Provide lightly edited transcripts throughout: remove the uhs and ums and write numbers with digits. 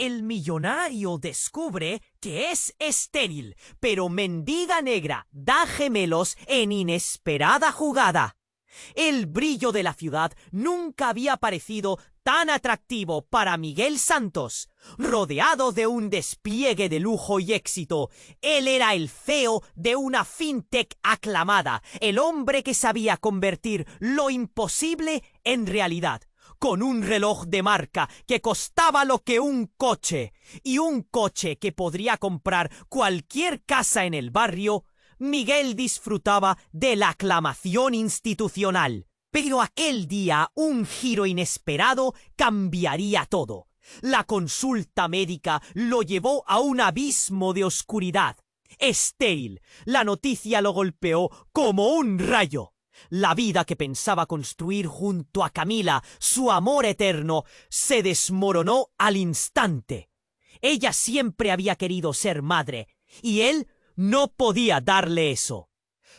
El millonario descubre que es estéril, pero Mendiga Negra da gemelos en inesperada jugada. El brillo de la ciudad nunca había parecido tan atractivo para Miguel Santos. Rodeado de un despliegue de lujo y éxito, él era el CEO de una fintech aclamada, el hombre que sabía convertir lo imposible en realidad. Con un reloj de marca que costaba lo que un coche, y un coche que podría comprar cualquier casa en el barrio, Miguel disfrutaba de la aclamación institucional. Pero aquel día un giro inesperado cambiaría todo. La consulta médica lo llevó a un abismo de oscuridad. Estéril, la noticia lo golpeó como un rayo. La vida que pensaba construir junto a Camila, su amor eterno, se desmoronó al instante. Ella siempre había querido ser madre, y él no podía darle eso.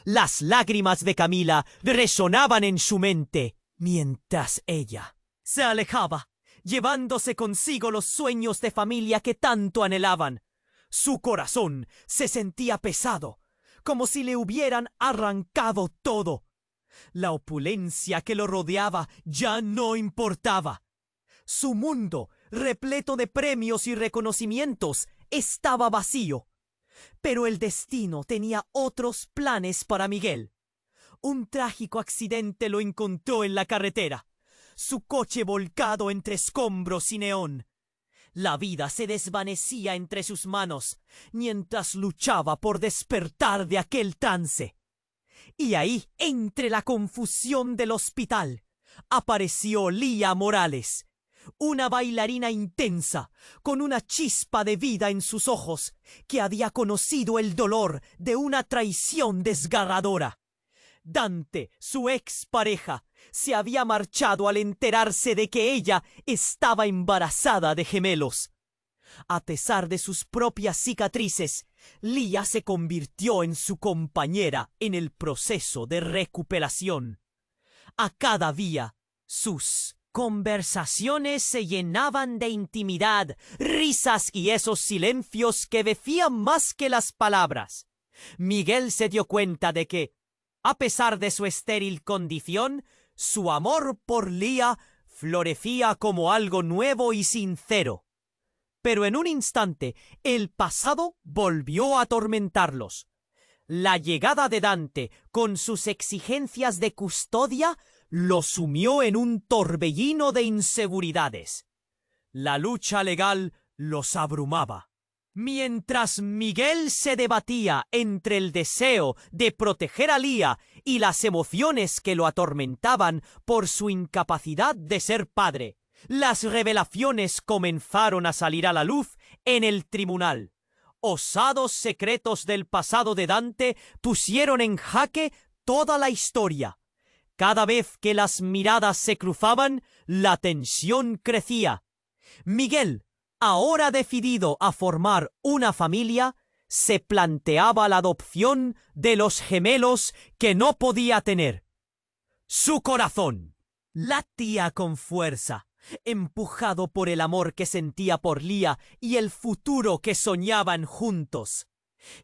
Las lágrimas de Camila resonaban en su mente, mientras ella se alejaba, llevándose consigo los sueños de familia que tanto anhelaban. Su corazón se sentía pesado, como si le hubieran arrancado todo. La opulencia que lo rodeaba ya no importaba. Su mundo, repleto de premios y reconocimientos, estaba vacío. Pero el destino tenía otros planes para Miguel. Un trágico accidente lo encontró en la carretera, su coche volcado entre escombros y neón. La vida se desvanecía entre sus manos mientras luchaba por despertar de aquel trance. Y ahí, entre la confusión del hospital, apareció Lía Morales, una bailarina intensa, con una chispa de vida en sus ojos, que había conocido el dolor de una traición desgarradora. Dante, su expareja, se había marchado al enterarse de que ella estaba embarazada de gemelos. A pesar de sus propias cicatrices, Lía se convirtió en su compañera en el proceso de recuperación. A cada día, sus conversaciones se llenaban de intimidad, risas y esos silencios que decían más que las palabras. Miguel se dio cuenta de que, a pesar de su estéril condición, su amor por Lía florecía como algo nuevo y sincero. Pero en un instante, el pasado volvió a atormentarlos. La llegada de Dante, con sus exigencias de custodia, lo sumió en un torbellino de inseguridades. La lucha legal los abrumaba. Mientras Miguel se debatía entre el deseo de proteger a Lía y las emociones que lo atormentaban por su incapacidad de ser padre, las revelaciones comenzaron a salir a la luz en el tribunal. Osados secretos del pasado de Dante pusieron en jaque toda la historia. Cada vez que las miradas se cruzaban, la tensión crecía. Miguel, ahora decidido a formar una familia, se planteaba la adopción de los gemelos que no podía tener. Su corazón latía con fuerza, empujado por el amor que sentía por Lía y el futuro que soñaban juntos.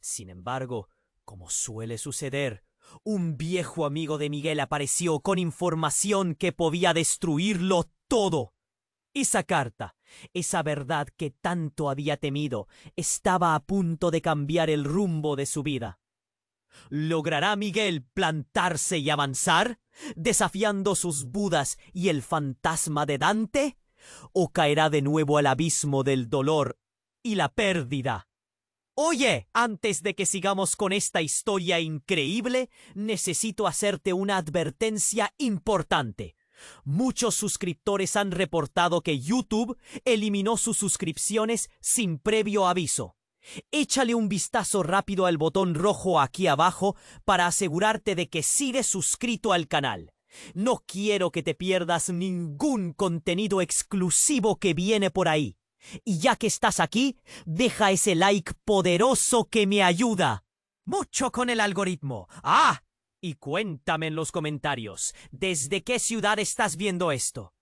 Sin embargo, como suele suceder, un viejo amigo de Miguel apareció con información que podía destruirlo todo. Esa carta, esa verdad que tanto había temido, estaba a punto de cambiar el rumbo de su vida. ¿Logrará Miguel plantarse y avanzar, desafiando sus Budas y el fantasma de Dante? ¿O caerá de nuevo al abismo del dolor y la pérdida? Oye, antes de que sigamos con esta historia increíble, necesito hacerte una advertencia importante. Muchos suscriptores han reportado que YouTube eliminó sus suscripciones sin previo aviso. Échale un vistazo rápido al botón rojo aquí abajo para asegurarte de que sigues suscrito al canal. No quiero que te pierdas ningún contenido exclusivo que viene por ahí. Y ya que estás aquí, deja ese like poderoso que me ayuda mucho con el algoritmo. ¡Ah! Y cuéntame en los comentarios, ¿desde qué ciudad estás viendo esto?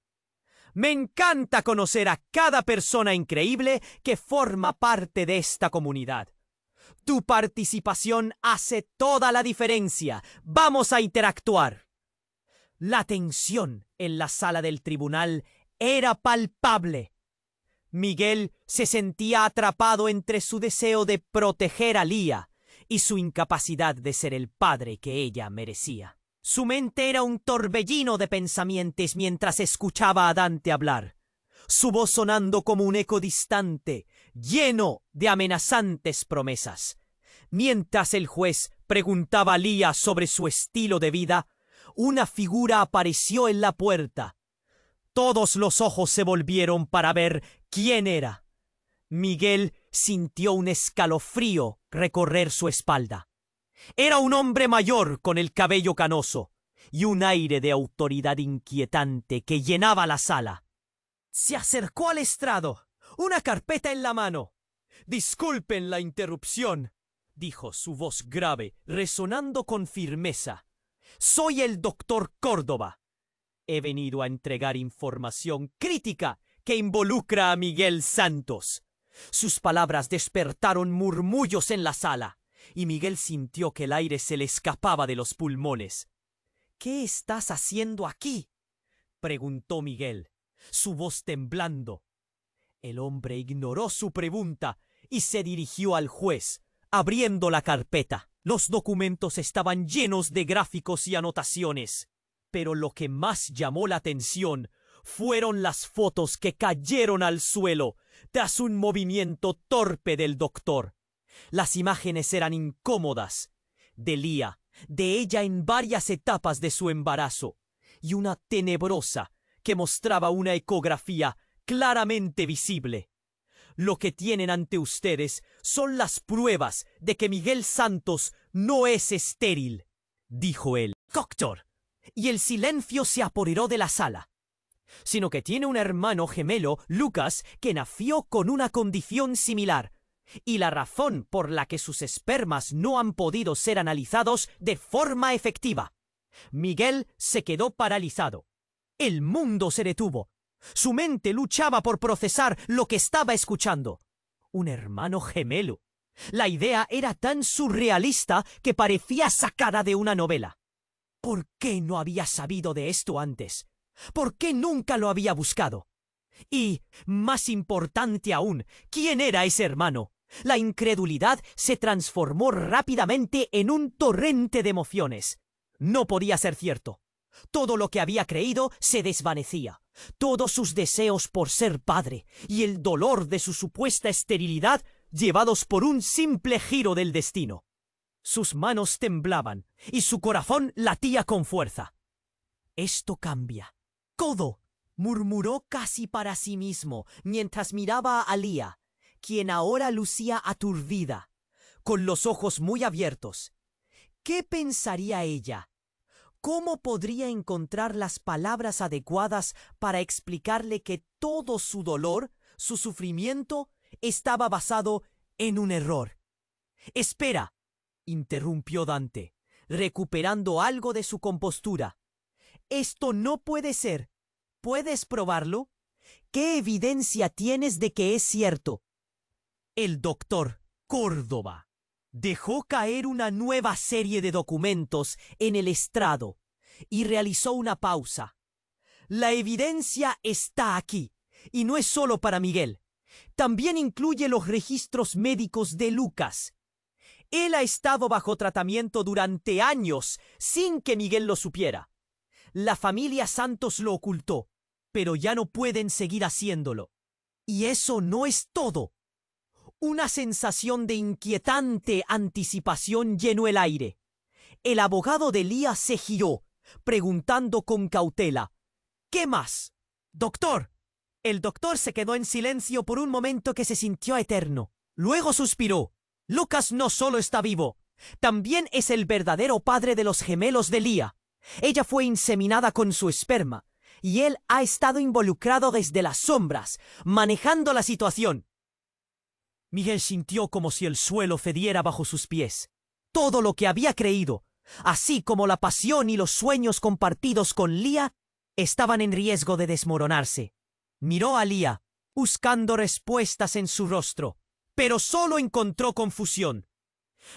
Me encanta conocer a cada persona increíble que forma parte de esta comunidad. Tu participación hace toda la diferencia. Vamos a interactuar. La tensión en la sala del tribunal era palpable. Miguel se sentía atrapado entre su deseo de proteger a Lia y su incapacidad de ser el padre que ella merecía. Su mente era un torbellino de pensamientos mientras escuchaba a Dante hablar, su voz sonando como un eco distante, lleno de amenazantes promesas. Mientras el juez preguntaba a Lia sobre su estilo de vida, una figura apareció en la puerta. Todos los ojos se volvieron para ver quién era. Miguel sintió un escalofrío recorrer su espalda. Era un hombre mayor con el cabello canoso y un aire de autoridad inquietante que llenaba la sala. Se acercó al estrado, una carpeta en la mano. «Disculpen la interrupción», dijo su voz grave, resonando con firmeza. «Soy el doctor Córdoba. He venido a entregar información crítica que involucra a Miguel Santos». Sus palabras despertaron murmullos en la sala, y Miguel sintió que el aire se le escapaba de los pulmones. «¿Qué estás haciendo aquí?», preguntó Miguel, su voz temblando. El hombre ignoró su pregunta y se dirigió al juez, abriendo la carpeta. Los documentos estaban llenos de gráficos y anotaciones, pero lo que más llamó la atención fueron las fotos que cayeron al suelo tras un movimiento torpe del doctor. Las imágenes eran incómodas, de Lia, de ella en varias etapas de su embarazo, y una tenebrosa que mostraba una ecografía claramente visible. Lo que tienen ante ustedes son las pruebas de que Miguel Santos no es estéril, dijo él. «Doctor», y el silencio se apoderó de la sala. «Sino que tiene un hermano gemelo, Lucas, que nació con una condición similar, y la razón por la que sus espermas no han podido ser analizados de forma efectiva». Miguel se quedó paralizado. El mundo se detuvo. Su mente luchaba por procesar lo que estaba escuchando. Un hermano gemelo. La idea era tan surrealista que parecía sacada de una novela. ¿Por qué no había sabido de esto antes? ¿Por qué nunca lo había buscado? Y, más importante aún, ¿quién era ese hermano? La incredulidad se transformó rápidamente en un torrente de emociones. No podía ser cierto. Todo lo que había creído se desvanecía. Todos sus deseos por ser padre y el dolor de su supuesta esterilidad llevados por un simple giro del destino. Sus manos temblaban y su corazón latía con fuerza. «Esto cambia. Todo», murmuró casi para sí mismo mientras miraba a Lia, quien ahora lucía aturdida, con los ojos muy abiertos. ¿Qué pensaría ella? ¿Cómo podría encontrar las palabras adecuadas para explicarle que todo su dolor, su sufrimiento, estaba basado en un error? «Espera», interrumpió Dante, recuperando algo de su compostura. «Esto no puede ser. ¿Puedes probarlo? ¿Qué evidencia tienes de que es cierto?» El doctor Córdoba dejó caer una nueva serie de documentos en el estrado y realizó una pausa. «La evidencia está aquí, y no es solo para Miguel. También incluye los registros médicos de Lucas. Él ha estado bajo tratamiento durante años sin que Miguel lo supiera. La familia Santos lo ocultó, pero ya no pueden seguir haciéndolo. Y eso no es todo». Una sensación de inquietante anticipación llenó el aire. El abogado de Lia se giró, preguntando con cautela: «¿Qué más?» «Doctor». El doctor se quedó en silencio por un momento que se sintió eterno. Luego suspiró. «Lucas no solo está vivo, también es el verdadero padre de los gemelos de Lia. Ella fue inseminada con su esperma, y él ha estado involucrado desde las sombras, manejando la situación». Miguel sintió como si el suelo cediera bajo sus pies. Todo lo que había creído, así como la pasión y los sueños compartidos con Lia, estaban en riesgo de desmoronarse. Miró a Lía, buscando respuestas en su rostro, pero solo encontró confusión.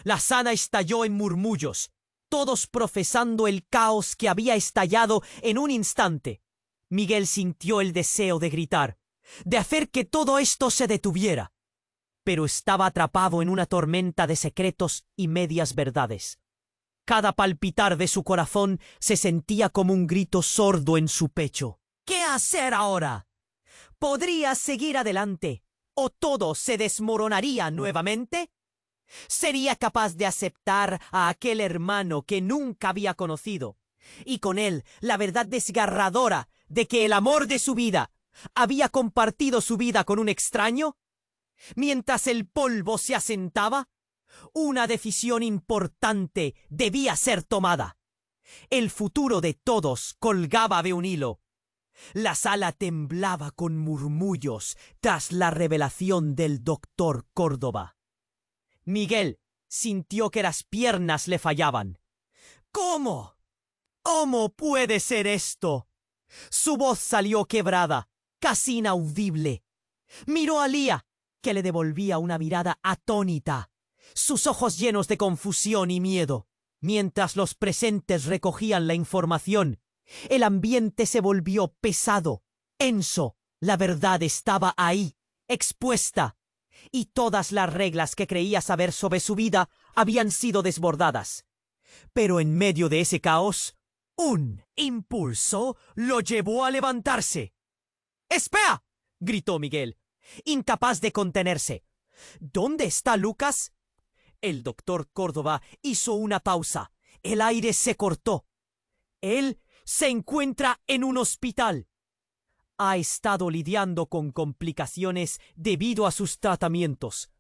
La sala estalló en murmullos, todos profesando el caos que había estallado en un instante. Miguel sintió el deseo de gritar, de hacer que todo esto se detuviera, pero estaba atrapado en una tormenta de secretos y medias verdades. Cada palpitar de su corazón se sentía como un grito sordo en su pecho. ¿Qué hacer ahora? ¿Podría seguir adelante o todo se desmoronaría nuevamente? ¿Sería capaz de aceptar a aquel hermano que nunca había conocido, y con él la verdad desgarradora de que el amor de su vida había compartido su vida con un extraño? Mientras el polvo se asentaba, una decisión importante debía ser tomada. El futuro de todos colgaba de un hilo. La sala temblaba con murmullos tras la revelación del doctor Córdoba. Miguel sintió que las piernas le fallaban. ¿Cómo? ¿Cómo puede ser esto? Su voz salió quebrada, casi inaudible. Miró a Lía, que le devolvía una mirada atónita, sus ojos llenos de confusión y miedo. Mientras los presentes recogían la información, el ambiente se volvió pesado, tenso. La verdad estaba ahí, expuesta, y todas las reglas que creía saber sobre su vida habían sido desbordadas. Pero en medio de ese caos, un impulso lo llevó a levantarse. ¡Espera!, gritó Miguel, incapaz de contenerse. ¿Dónde está Lucas? El doctor Córdoba hizo una pausa. El aire se cortó. Él se encuentra en un hospital. Ha estado lidiando con complicaciones debido a sus tratamientos.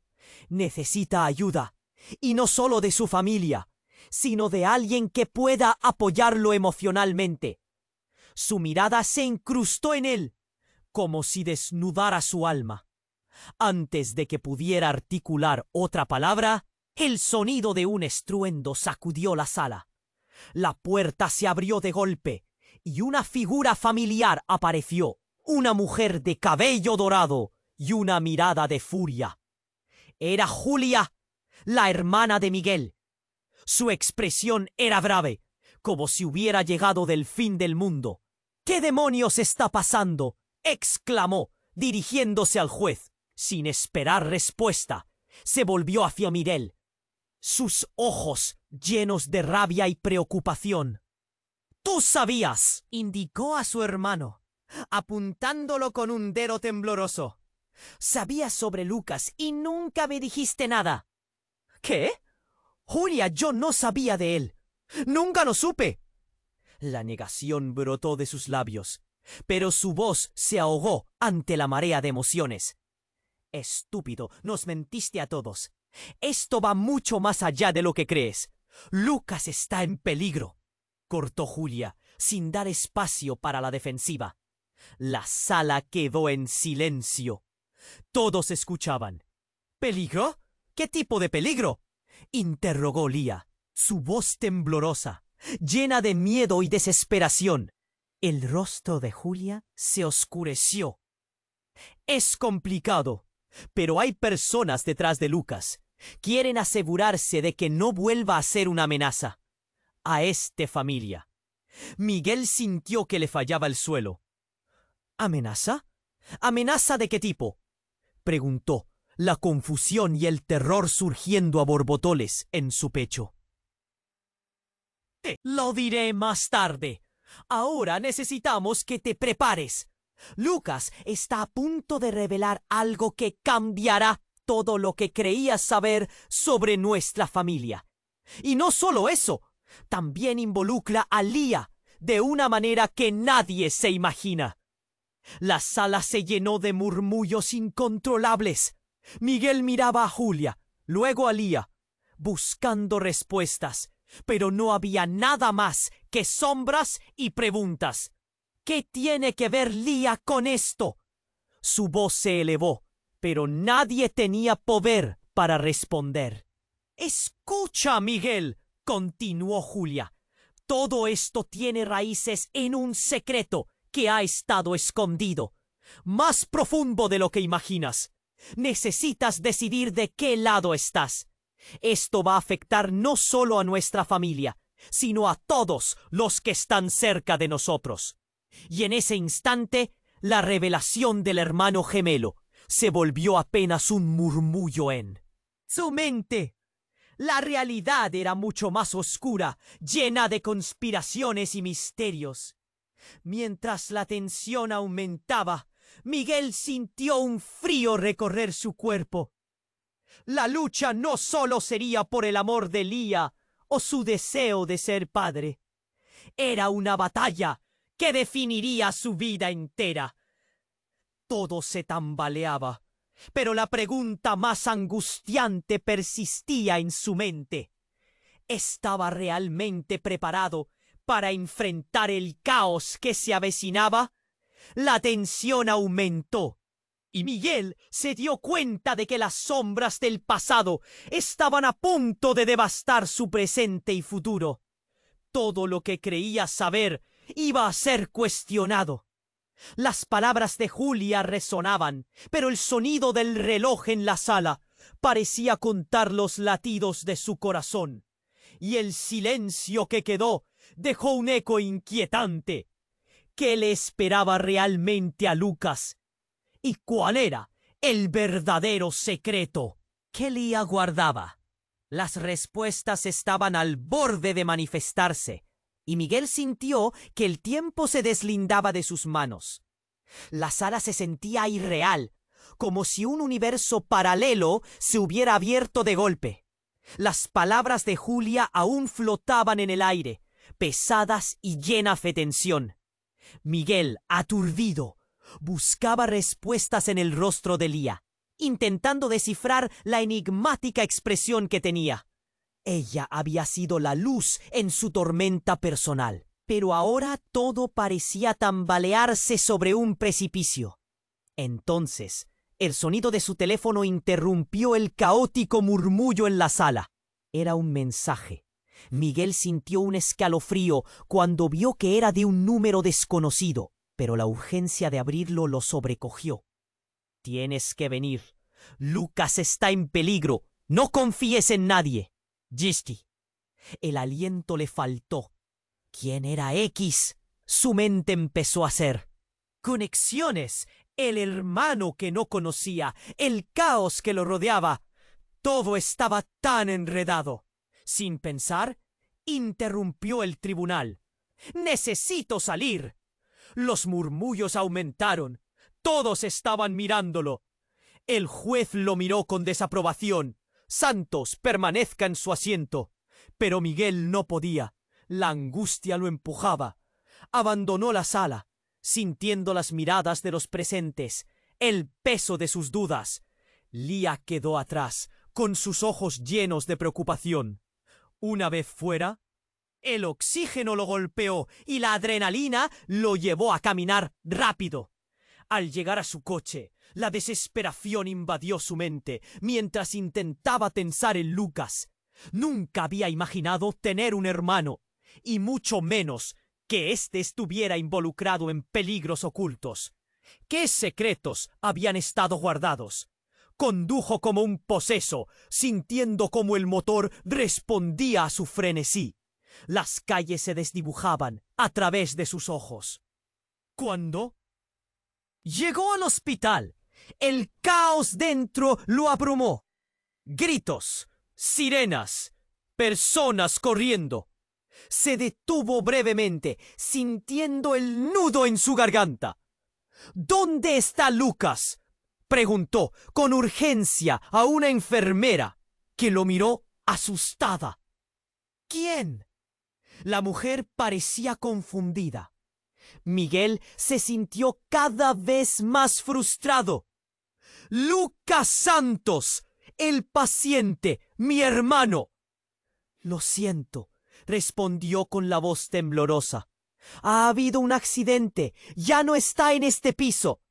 Necesita ayuda, y no solo de su familia, sino de alguien que pueda apoyarlo emocionalmente. Su mirada se incrustó en él, como si desnudara su alma. Antes de que pudiera articular otra palabra, el sonido de un estruendo sacudió la sala. La puerta se abrió de golpe, y una figura familiar apareció. Una mujer de cabello dorado y una mirada de furia. Era Julia, la hermana de Miguel. Su expresión era grave, como si hubiera llegado del fin del mundo. ¿Qué demonios está pasando?, exclamó, dirigiéndose al juez. Sin esperar respuesta, se volvió hacia Miguel, sus ojos llenos de rabia y preocupación. «Tú sabías», indicó a su hermano, apuntándolo con un dedo tembloroso. «Sabías sobre Lucas y nunca me dijiste nada». «¿Qué? Julia, yo no sabía de él. Nunca lo supe». La negación brotó de sus labios, pero su voz se ahogó ante la marea de emociones. «Estúpido, nos mentiste a todos. Esto va mucho más allá de lo que crees. Lucas está en peligro», cortó Julia, sin dar espacio para la defensiva. La sala quedó en silencio. Todos escuchaban. ¿Peligro? ¿Qué tipo de peligro?, interrogó Lía, su voz temblorosa, llena de miedo y desesperación. El rostro de Julia se oscureció. «Es complicado, pero hay personas detrás de Lucas. Quieren asegurarse de que no vuelva a ser una amenaza a esta familia». Miguel sintió que le fallaba el suelo. ¿Amenaza? ¿Amenaza de qué tipo?, preguntó, la confusión y el terror surgiendo a borbotones en su pecho. «Te lo diré más tarde. Ahora necesitamos que te prepares. Lucas está a punto de revelar algo que cambiará todo lo que creías saber sobre nuestra familia. Y no solo eso, también involucra a Lía de una manera que nadie se imagina». La sala se llenó de murmullos incontrolables. Miguel miraba a Julia, luego a Lía, buscando respuestas, pero no había nada más que sombras y preguntas. ¿Qué tiene que ver Lía con esto? Su voz se elevó, pero nadie tenía poder para responder. «Escucha, Miguel», continuó Julia. «Todo esto tiene raíces en un secreto que ha estado escondido. más profundo de lo que imaginas. Necesitas decidir de qué lado estás. Esto va a afectar no solo a nuestra familia, sino a todos los que están cerca de nosotros. Y en ese instante, la revelación del hermano gemelo se volvió apenas un murmullo en su mente. La realidad era mucho más oscura, llena de conspiraciones y misterios. Mientras la tensión aumentaba, Miguel sintió un frío recorrer su cuerpo. La lucha no solo sería por el amor de Lía o su deseo de ser padre. Era una batalla que definiría su vida entera. Todo se tambaleaba, pero la pregunta más angustiante persistía en su mente. ¿Estaba realmente preparado para enfrentar el caos que se avecinaba? La tensión aumentó, y Miguel se dio cuenta de que las sombras del pasado estaban a punto de devastar su presente y futuro. Todo lo que creía saber iba a ser cuestionado. Las palabras de Julia resonaban, pero el sonido del reloj en la sala parecía contar los latidos de su corazón, y el silencio que quedó dejó un eco inquietante. ¿Qué le esperaba realmente a Lucas? ¿Y cuál era el verdadero secreto que Lía guardaba? Las respuestas estaban al borde de manifestarse, y Miguel sintió que el tiempo se deslindaba de sus manos. La sala se sentía irreal, como si un universo paralelo se hubiera abierto de golpe. Las palabras de Julia aún flotaban en el aire, pesadas y llenas de tensión. Miguel, aturdido, buscaba respuestas en el rostro de Lía, intentando descifrar la enigmática expresión que tenía. Ella había sido la luz en su tormenta personal, pero ahora todo parecía tambalearse sobre un precipicio. Entonces, el sonido de su teléfono interrumpió el caótico murmullo en la sala. Era un mensaje. Miguel sintió un escalofrío cuando vio que era de un número desconocido, pero la urgencia de abrirlo lo sobrecogió. «Tienes que venir. Lucas está en peligro. No confíes en nadie. Gisti». El aliento le faltó. ¿Quién era X? Su mente empezó a hacer conexiones. El hermano que no conocía, el caos que lo rodeaba. Todo estaba tan enredado. Sin pensar, interrumpió el tribunal. «Necesito salir». Los murmullos aumentaron. Todos estaban mirándolo. El juez lo miró con desaprobación. «Santos, permanezca en su asiento». Pero Miguel no podía. La angustia lo empujaba. Abandonó la sala, sintiendo las miradas de los presentes, el peso de sus dudas. Lía quedó atrás, con sus ojos llenos de preocupación. Una vez fuera, el oxígeno lo golpeó y la adrenalina lo llevó a caminar rápido. Al llegar a su coche, la desesperación invadió su mente mientras intentaba tensar en Lucas. Nunca había imaginado tener un hermano, y mucho menos que éste estuviera involucrado en peligros ocultos. ¿Qué secretos habían estado guardados? Condujo como un poseso, sintiendo cómo el motor respondía a su frenesí. Las calles se desdibujaban a través de sus ojos. Cuando llegó al hospital, el caos dentro lo abrumó. Gritos, sirenas, personas corriendo. Se detuvo brevemente, sintiendo el nudo en su garganta. «¿Dónde está Lucas?», preguntó con urgencia a una enfermera, que lo miró asustada. «¿Quién?». La mujer parecía confundida. Miguel se sintió cada vez más frustrado. «Lucas Santos, el paciente, mi hermano». «Lo siento», respondió con la voz temblorosa. «Ha habido un accidente. Ya no está en este piso».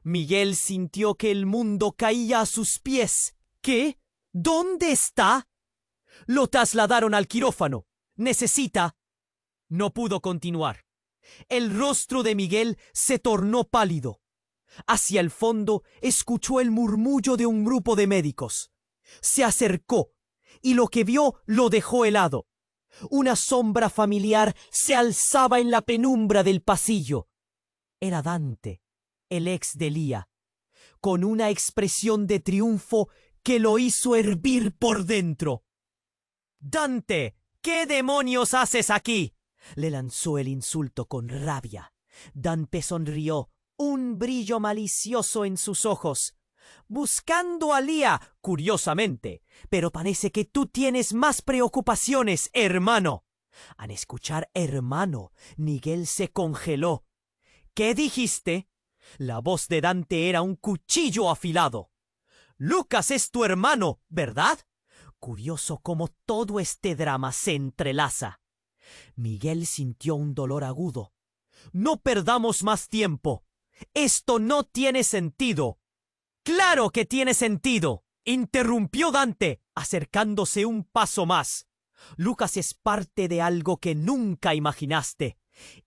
Miguel sintió que el mundo caía a sus pies. ¿Qué? ¿Dónde está? Lo trasladaron al quirófano. Necesita... No pudo continuar. El rostro de Miguel se tornó pálido. Hacia el fondo escuchó el murmullo de un grupo de médicos. Se acercó y lo que vio lo dejó helado. Una sombra familiar se alzaba en la penumbra del pasillo. Era Dante, el ex de Lia, con una expresión de triunfo que lo hizo hervir por dentro. «¡Dante! ¿Qué demonios haces aquí?», le lanzó el insulto con rabia. Dante sonrió, un brillo malicioso en sus ojos. «Buscando a Lia, curiosamente, pero parece que tú tienes más preocupaciones, hermano». Al escuchar hermano, Miguel se congeló. «¿Qué dijiste?». La voz de Dante era un cuchillo afilado. «Lucas es tu hermano, ¿verdad?». Curioso cómo todo este drama se entrelaza. Miguel sintió un dolor agudo. «No perdamos más tiempo. Esto no tiene sentido». «¡Claro que tiene sentido!», interrumpió Dante, acercándose un paso más. «Lucas es parte de algo que nunca imaginaste.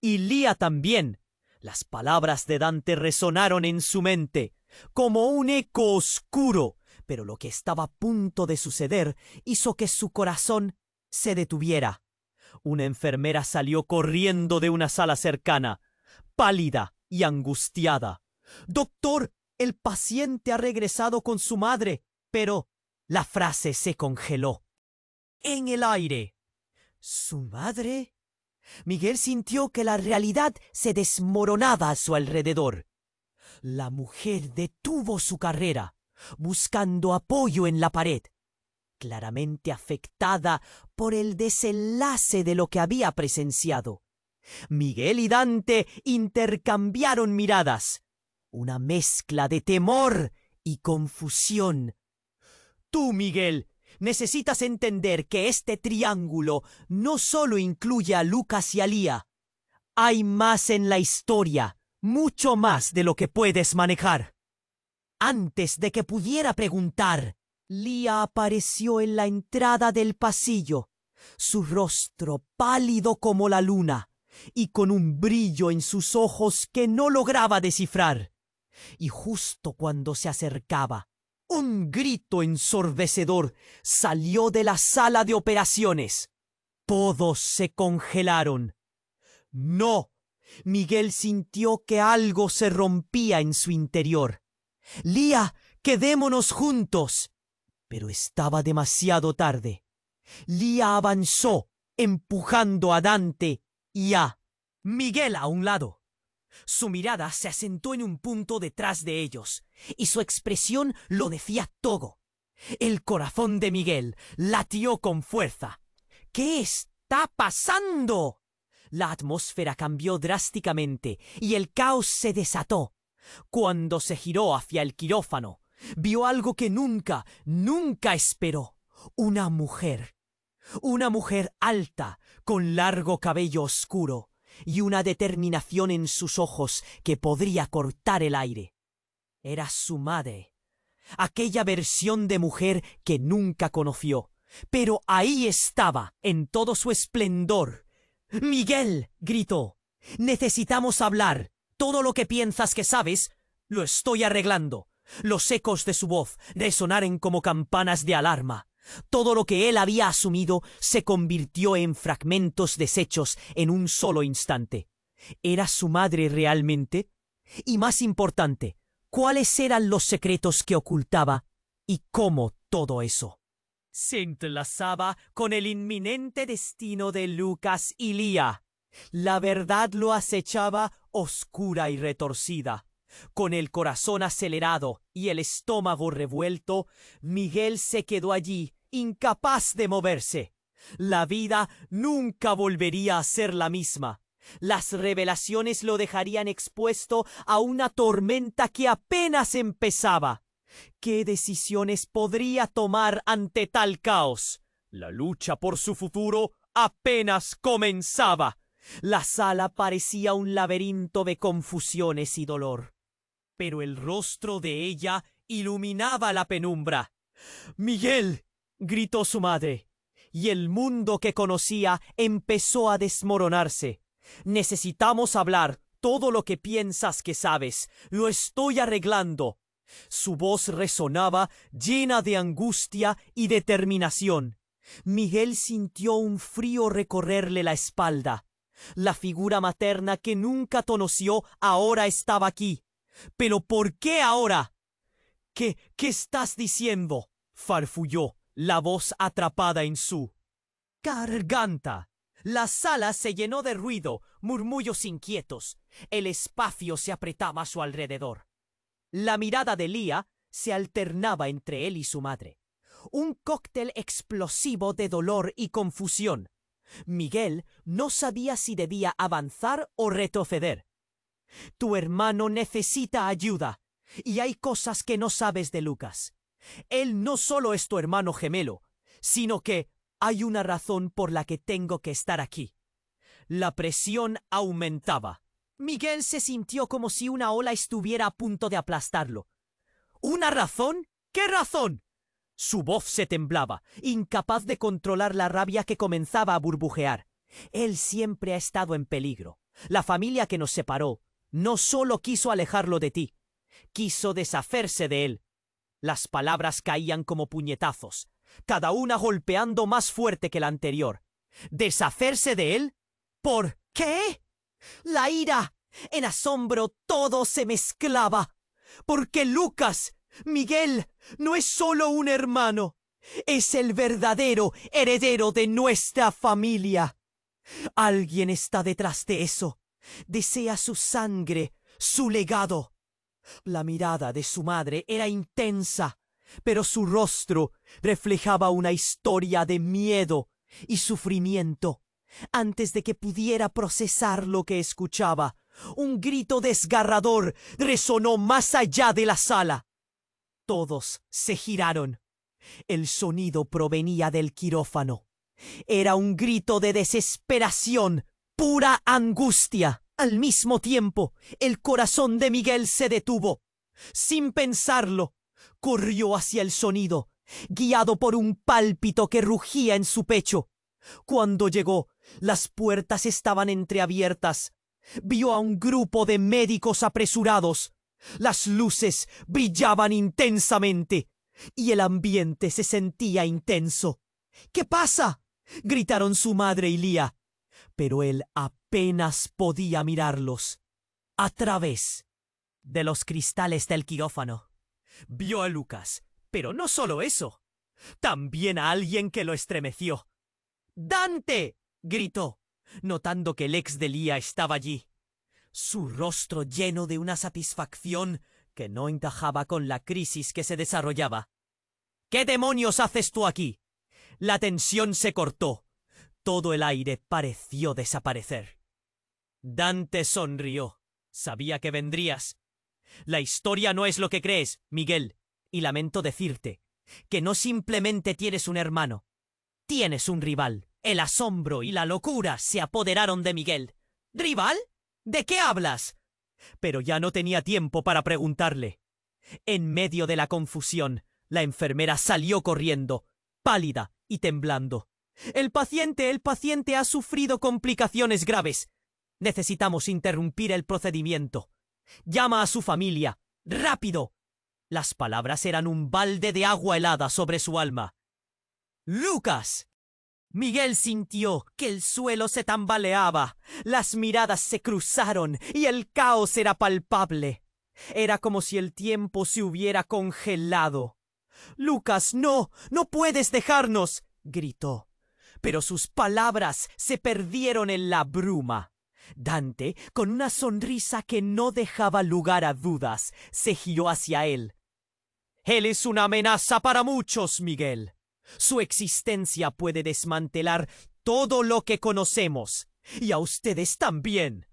Y Lia también». Las palabras de Dante resonaron en su mente, como un eco oscuro, pero lo que estaba a punto de suceder hizo que su corazón se detuviera. Una enfermera salió corriendo de una sala cercana, pálida y angustiada. «Doctor, el paciente ha regresado con su madre», pero la frase se congeló en el aire. ¿Su madre? Miguel sintió que la realidad se desmoronaba a su alrededor. La mujer detuvo su carrera, buscando apoyo en la pared, claramente afectada por el desenlace de lo que había presenciado. Miguel y Dante intercambiaron miradas, una mezcla de temor y confusión. «Tú, Miguel, necesitas entender que este triángulo no solo incluye a Lucas y a Lia. Hay más en la historia, mucho más de lo que puedes manejar». Antes de que pudiera preguntar, Lia apareció en la entrada del pasillo, su rostro pálido como la luna y con un brillo en sus ojos que no lograba descifrar. Y justo cuando se acercaba, un grito ensordecedor salió de la sala de operaciones. Todos se congelaron. «¡No!». Miguel sintió que algo se rompía en su interior. «Lia, quedémonos juntos». Pero estaba demasiado tarde. Lia avanzó, empujando a Dante y a Miguel a un lado. Su mirada se asentó en un punto detrás de ellos, y su expresión lo decía todo. El corazón de Miguel latió con fuerza. «¿Qué está pasando?». La atmósfera cambió drásticamente y el caos se desató. Cuando se giró hacia el quirófano, vio algo que nunca esperó. Una mujer. Una mujer alta, con largo cabello oscuro y una determinación en sus ojos que podría cortar el aire. Era su madre, aquella versión de mujer que nunca conoció, pero ahí estaba, en todo su esplendor. «¡Miguel!», gritó. «Necesitamos hablar. Todo lo que piensas que sabes, lo estoy arreglando». Los ecos de su voz resonaron como campanas de alarma. Todo lo que él había asumido se convirtió en fragmentos deshechos en un solo instante. ¿Era su madre realmente? Y más importante, ¿cuáles eran los secretos que ocultaba y cómo todo eso se entrelazaba con el inminente destino de Lucas y Lia? La verdad lo acechaba oscura y retorcida. Con el corazón acelerado y el estómago revuelto, Miguel se quedó allí, incapaz de moverse. La vida nunca volvería a ser la misma. Las revelaciones lo dejarían expuesto a una tormenta que apenas empezaba. ¿Qué decisiones podría tomar ante tal caos? La lucha por su futuro apenas comenzaba. La sala parecía un laberinto de confusiones y dolor. Pero el rostro de ella iluminaba la penumbra. «¡Miguel!», gritó su madre, y el mundo que conocía empezó a desmoronarse. «Necesitamos hablar, todo lo que piensas que sabes. Lo estoy arreglando. Su voz resonaba, llena de angustia y determinación. Miguel sintió un frío recorrerle la espalda. La figura materna que nunca conoció ahora estaba aquí. ¿Pero por qué ahora? ¿Qué estás diciendo?, farfulló, la voz atrapada en su garganta. La sala se llenó de ruido, murmullos inquietos. El espacio se apretaba a su alrededor. La mirada de Leah se alternaba entre él y su madre. Un cóctel explosivo de dolor y confusión. Miguel no sabía si debía avanzar o retroceder. Tu hermano necesita ayuda, y hay cosas que no sabes de Lucas. Él no solo es tu hermano gemelo, sino que hay una razón por la que tengo que estar aquí. La presión aumentaba. Miguel se sintió como si una ola estuviera a punto de aplastarlo. ¿Una razón? ¿Qué razón? Su voz se temblaba, incapaz de controlar la rabia que comenzaba a burbujear. Él siempre ha estado en peligro. La familia que nos separó no solo quiso alejarlo de ti, quiso deshacerse de él. Las palabras caían como puñetazos, cada una golpeando más fuerte que la anterior. ¿Deshacerse de él? ¿Por qué? La ira, en asombro, todo se mezclaba. Porque Lucas, Miguel, no es solo un hermano, es el verdadero heredero de nuestra familia. Alguien está detrás de eso. Desea su sangre, su legado. La mirada de su madre era intensa, pero su rostro reflejaba una historia de miedo y sufrimiento. Antes de que pudiera procesar lo que escuchaba, un grito desgarrador resonó más allá de la sala. Todos se giraron. El sonido provenía del quirófano. Era un grito de desesperación, pura angustia. Al mismo tiempo, el corazón de Miguel se detuvo. Sin pensarlo, corrió hacia el sonido, guiado por un pálpito que rugía en su pecho. Cuando llegó, las puertas estaban entreabiertas. Vio a un grupo de médicos apresurados. Las luces brillaban intensamente y el ambiente se sentía intenso. ¿Qué pasa?, gritaron su madre y Leah. Pero él apenas podía mirarlos. A través de los cristales del quirófano vio a Lucas, pero no solo eso, también a alguien que lo estremeció. ¡Dante!, gritó, notando que el ex de Leah estaba allí, su rostro lleno de una satisfacción que no encajaba con la crisis que se desarrollaba. ¿Qué demonios haces tú aquí? La tensión se cortó. Todo el aire pareció desaparecer. Dante sonrió. Sabía que vendrías. La historia no es lo que crees, Miguel, y lamento decirte que no simplemente tienes un hermano, tienes un rival. El asombro y la locura se apoderaron de Miguel. ¿Rival? ¿De qué hablas? Pero ya no tenía tiempo para preguntarle. En medio de la confusión, la enfermera salió corriendo, pálida y temblando. El paciente ha sufrido complicaciones graves. Necesitamos interrumpir el procedimiento. Llama a su familia. ¡Rápido! Las palabras eran un balde de agua helada sobre su alma. ¡Lucas! Miguel sintió que el suelo se tambaleaba. Las miradas se cruzaron y el caos era palpable. Era como si el tiempo se hubiera congelado. «Lucas, no puedes dejarnos», gritó. Pero sus palabras se perdieron en la bruma. Dante, con una sonrisa que no dejaba lugar a dudas, se giró hacia él. «Él es una amenaza para muchos, Miguel. Su existencia puede desmantelar todo lo que conocemos, y a ustedes también.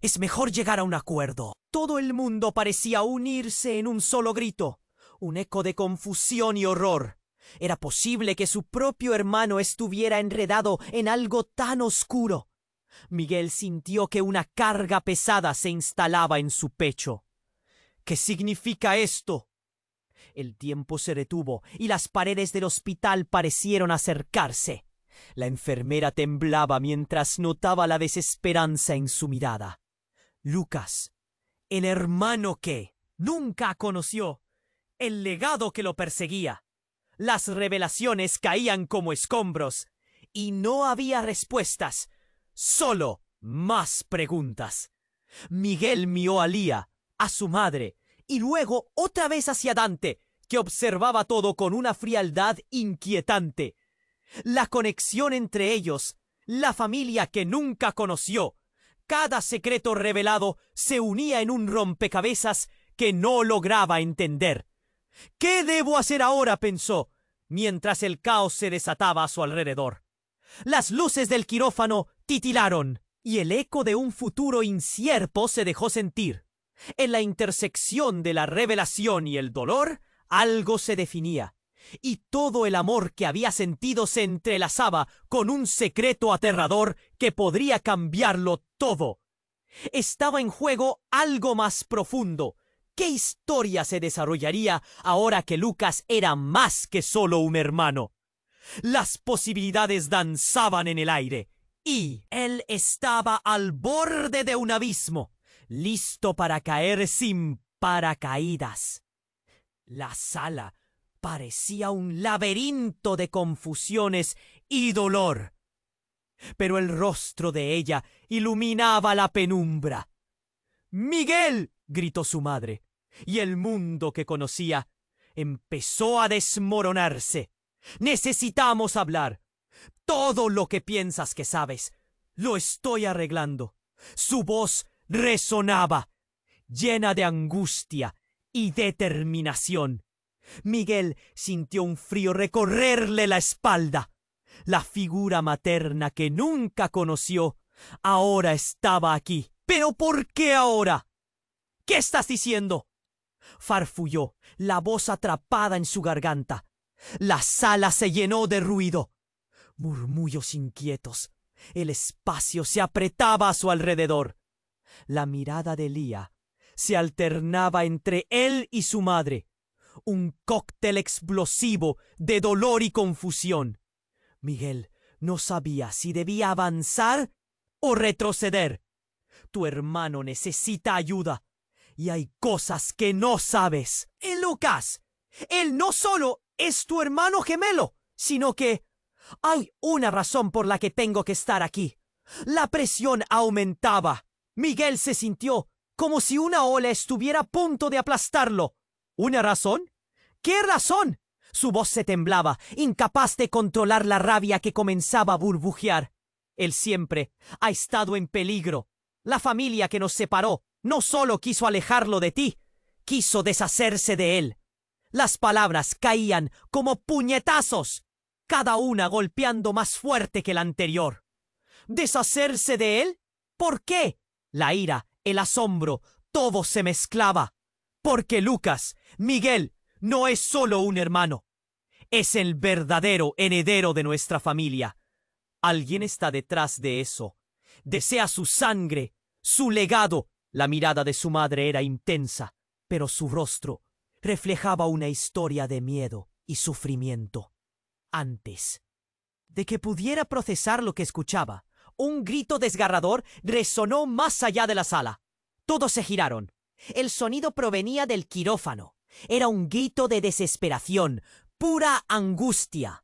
Es mejor llegar a un acuerdo». Todo el mundo parecía unirse en un solo grito, un eco de confusión y horror. ¿Era posible que su propio hermano estuviera enredado en algo tan oscuro? Miguel sintió que una carga pesada se instalaba en su pecho. ¿Qué significa esto? El tiempo se detuvo y las paredes del hospital parecieron acercarse. La enfermera temblaba mientras notaba la desesperanza en su mirada. Lucas, el hermano que nunca conoció, el legado que lo perseguía. Las revelaciones caían como escombros y no había respuestas, solo más preguntas. Miguel miró a Lía, a su madre, y luego otra vez hacia Dante, que observaba todo con una frialdad inquietante. La conexión entre ellos, la familia que nunca conoció, cada secreto revelado se unía en un rompecabezas que no lograba entender. ¿Qué debo hacer ahora?, pensó, mientras el caos se desataba a su alrededor. Las luces del quirófano titilaron, y el eco de un futuro incierto se dejó sentir. En la intersección de la revelación y el dolor, algo se definía, y todo el amor que había sentido se entrelazaba con un secreto aterrador que podría cambiarlo todo. Estaba en juego algo más profundo. ¿Qué historia se desarrollaría ahora que Lucas era más que solo un hermano? Las posibilidades danzaban en el aire, y él estaba al borde de un abismo, listo para caer sin paracaídas. La sala parecía un laberinto de confusiones y dolor, pero el rostro de ella iluminaba la penumbra. «¡Miguel!», gritó su madre, y el mundo que conocía empezó a desmoronarse. «Necesitamos hablar. Todo lo que piensas que sabes, lo estoy arreglando». Su voz resonaba, llena de angustia y determinación. Miguel sintió un frío recorrerle la espalda. La figura materna que nunca conoció ahora estaba aquí. ¿Pero por qué ahora? ¿Qué estás diciendo?, farfulló, la voz atrapada en su garganta. La sala se llenó de ruido. Murmullos inquietos. El espacio se apretaba a su alrededor. La mirada de Lía se alternaba entre él y su madre. Un cóctel explosivo de dolor y confusión. Miguel no sabía si debía avanzar o retroceder. Tu hermano necesita ayuda, y hay cosas que no sabes. Lucas, él no solo es tu hermano gemelo, sino que hay una razón por la que tengo que estar aquí. La presión aumentaba. Miguel se sintió como si una ola estuviera a punto de aplastarlo. ¿Una razón? ¿Qué razón? Su voz se temblaba, incapaz de controlar la rabia que comenzaba a burbujear. Él siempre ha estado en peligro. La familia que nos separó no solo quiso alejarlo de ti, quiso deshacerse de él. Las palabras caían como puñetazos, cada una golpeando más fuerte que la anterior. ¿Deshacerse de él? ¿Por qué? La ira, el asombro, todo se mezclaba. Porque Lucas, Miguel, no es solo un hermano. Es el verdadero heredero de nuestra familia. Alguien está detrás de eso. Desea su sangre, su legado. La mirada de su madre era intensa, pero su rostro reflejaba una historia de miedo y sufrimiento. Antes de que pudiera procesar lo que escuchaba, un grito desgarrador resonó más allá de la sala. Todos se giraron. El sonido provenía del quirófano. Era un grito de desesperación, pura angustia.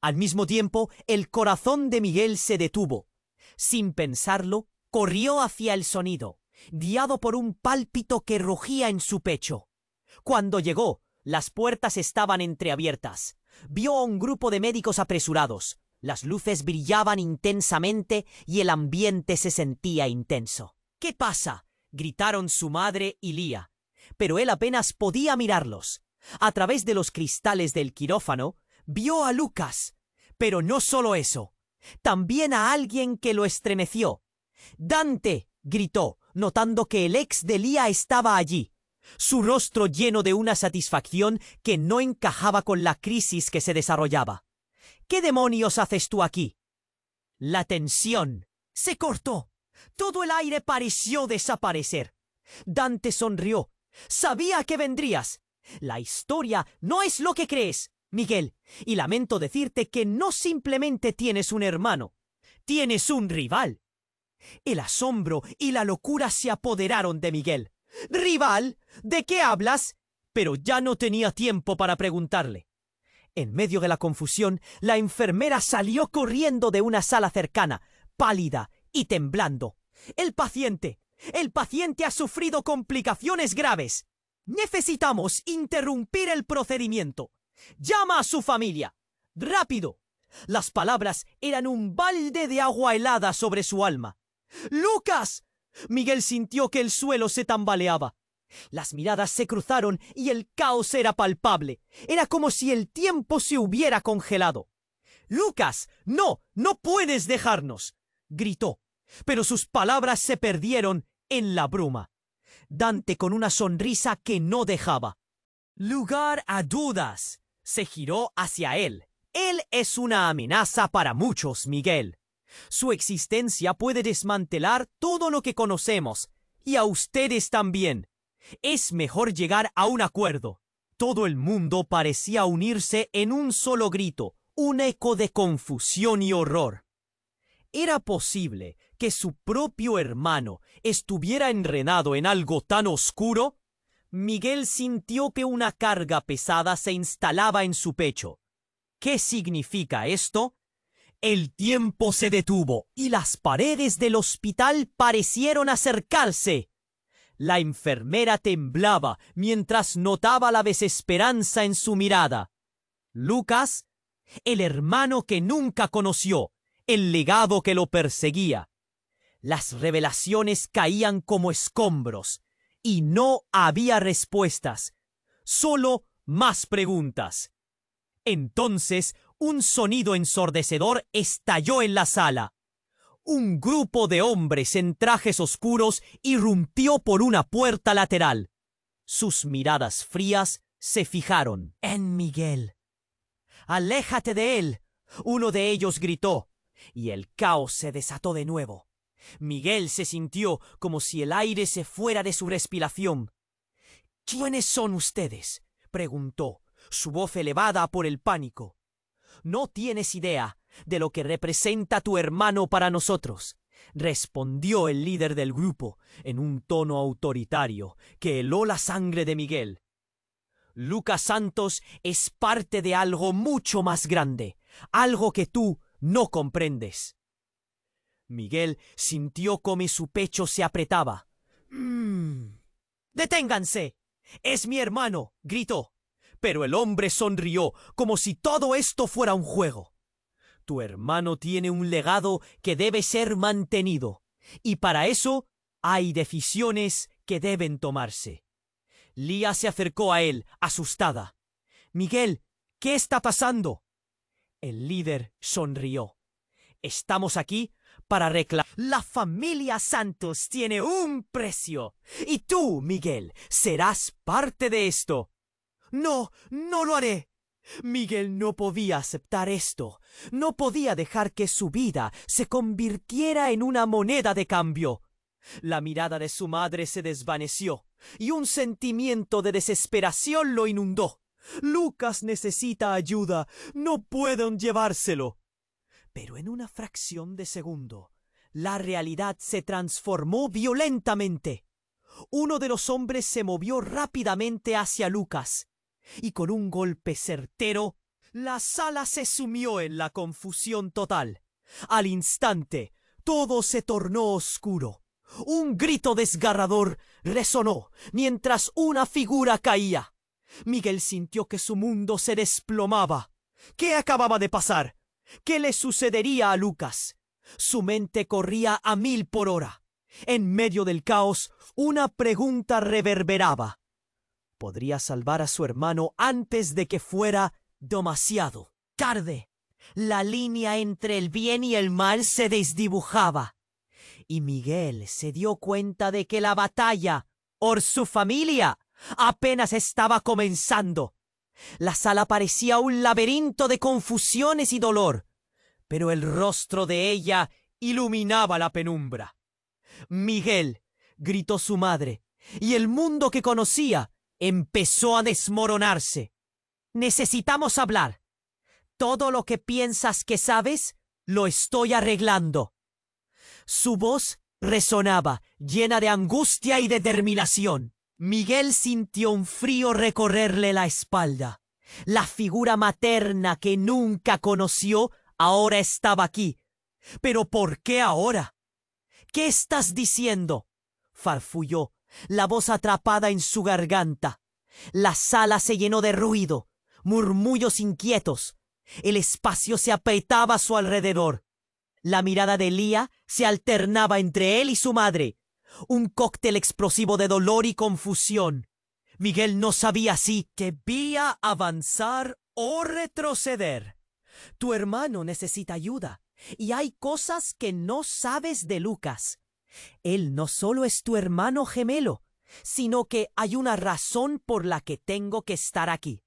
Al mismo tiempo, el corazón de Miguel se detuvo. Sin pensarlo, corrió hacia el sonido, guiado por un pálpito que rugía en su pecho. Cuando llegó, las puertas estaban entreabiertas. Vio a un grupo de médicos apresurados. Las luces brillaban intensamente y el ambiente se sentía intenso. «¿Qué pasa?», gritaron su madre y Lía. Pero él apenas podía mirarlos. A través de los cristales del quirófano, vio a Lucas. Pero no solo eso, también a alguien que lo estremeció. «¡Dante!», gritó, notando que el ex de Lía estaba allí, su rostro lleno de una satisfacción que no encajaba con la crisis que se desarrollaba. «¿Qué demonios haces tú aquí?». La tensión se cortó. Todo el aire pareció desaparecer. Dante sonrió. «Sabía que vendrías. La historia no es lo que crees, Miguel, y lamento decirte que no simplemente tienes un hermano, tienes un rival». El asombro y la locura se apoderaron de Miguel. «¿Rival? ¿De qué hablas?» Pero ya no tenía tiempo para preguntarle. En medio de la confusión, la enfermera salió corriendo de una sala cercana, pálida y temblando. ¡El paciente! ¡El paciente ha sufrido complicaciones graves! Necesitamos interrumpir el procedimiento. ¡Llama a su familia! ¡Rápido! Las palabras eran un balde de agua helada sobre su alma. ¡Lucas! Miguel sintió que el suelo se tambaleaba. Las miradas se cruzaron y el caos era palpable. Era como si el tiempo se hubiera congelado. «Lucas, no, no puedes dejarnos», gritó, pero sus palabras se perdieron en la bruma. Dante, con una sonrisa que no dejaba. «Lugar a dudas», se giró hacia él. «Él es una amenaza para muchos, Miguel. Su existencia puede desmantelar todo lo que conocemos, y a ustedes también. Es mejor llegar a un acuerdo». Todo el mundo parecía unirse en un solo grito, un eco de confusión y horror. ¿Era posible que su propio hermano estuviera enredado en algo tan oscuro? Miguel sintió que una carga pesada se instalaba en su pecho. ¿Qué significa esto? El tiempo se detuvo y las paredes del hospital parecieron acercarse. La enfermera temblaba mientras notaba la desesperanza en su mirada. Lucas, el hermano que nunca conoció, el legado que lo perseguía. Las revelaciones caían como escombros y no había respuestas, solo más preguntas. Entonces, un sonido ensordecedor estalló en la sala. Un grupo de hombres en trajes oscuros irrumpió por una puerta lateral. Sus miradas frías se fijaron en Miguel. «¡Aléjate de él!», uno de ellos gritó, y el caos se desató de nuevo. Miguel se sintió como si el aire se fuera de su respiración. «¿Quiénes son ustedes?», preguntó, su voz elevada por el pánico. «No tienes idea de lo que representa tu hermano para nosotros», respondió el líder del grupo en un tono autoritario que heló la sangre de Miguel. «Lucas Santos es parte de algo mucho más grande, algo que tú no comprendes». Miguel sintió como su pecho se apretaba. «¡Deténganse! ¡Es mi hermano!», gritó. Pero el hombre sonrió como si todo esto fuera un juego. «Tu hermano tiene un legado que debe ser mantenido, y para eso hay decisiones que deben tomarse». Lía se acercó a él, asustada. «Miguel, ¿qué está pasando?». El líder sonrió. «Estamos aquí para reclamar. La familia Santos tiene un precio, y tú, Miguel, serás parte de esto». «No, no lo haré». Miguel no podía aceptar esto. No podía dejar que su vida se convirtiera en una moneda de cambio. La mirada de su madre se desvaneció y un sentimiento de desesperación lo inundó. «Lucas necesita ayuda. No pueden llevárselo». Pero en una fracción de segundo, la realidad se transformó violentamente. Uno de los hombres se movió rápidamente hacia Lucas, y con un golpe certero, la sala se sumió en la confusión total. Al instante, todo se tornó oscuro. Un grito desgarrador resonó mientras una figura caía. Miguel sintió que su mundo se desplomaba. ¿Qué acababa de pasar? ¿Qué le sucedería a Lucas? Su mente corría a 1000 por hora. En medio del caos, una pregunta reverberaba. ¿Podría salvar a su hermano antes de que fuera demasiado tarde? La línea entre el bien y el mal se desdibujaba, y Miguel se dio cuenta de que la batalla por su familia apenas estaba comenzando. La sala parecía un laberinto de confusiones y dolor, pero el rostro de ella iluminaba la penumbra. «Miguel», gritó su madre, y el mundo que conocía empezó a desmoronarse. «Necesitamos hablar. Todo lo que piensas que sabes, lo estoy arreglando». Su voz resonaba, llena de angustia y determinación. Miguel sintió un frío recorrerle la espalda. La figura materna que nunca conoció ahora estaba aquí. ¿Pero por qué ahora? ¿Qué estás diciendo? Farfulló, la voz atrapada en su garganta. La sala se llenó de ruido, murmullos inquietos. El espacio se apretaba a su alrededor. La mirada de Lía se alternaba entre él y su madre. Un cóctel explosivo de dolor y confusión. Miguel no sabía si debía avanzar o retroceder. Tu hermano necesita ayuda, y hay cosas que no sabes de Lucas. Él no solo es tu hermano gemelo, sino que hay una razón por la que tengo que estar aquí.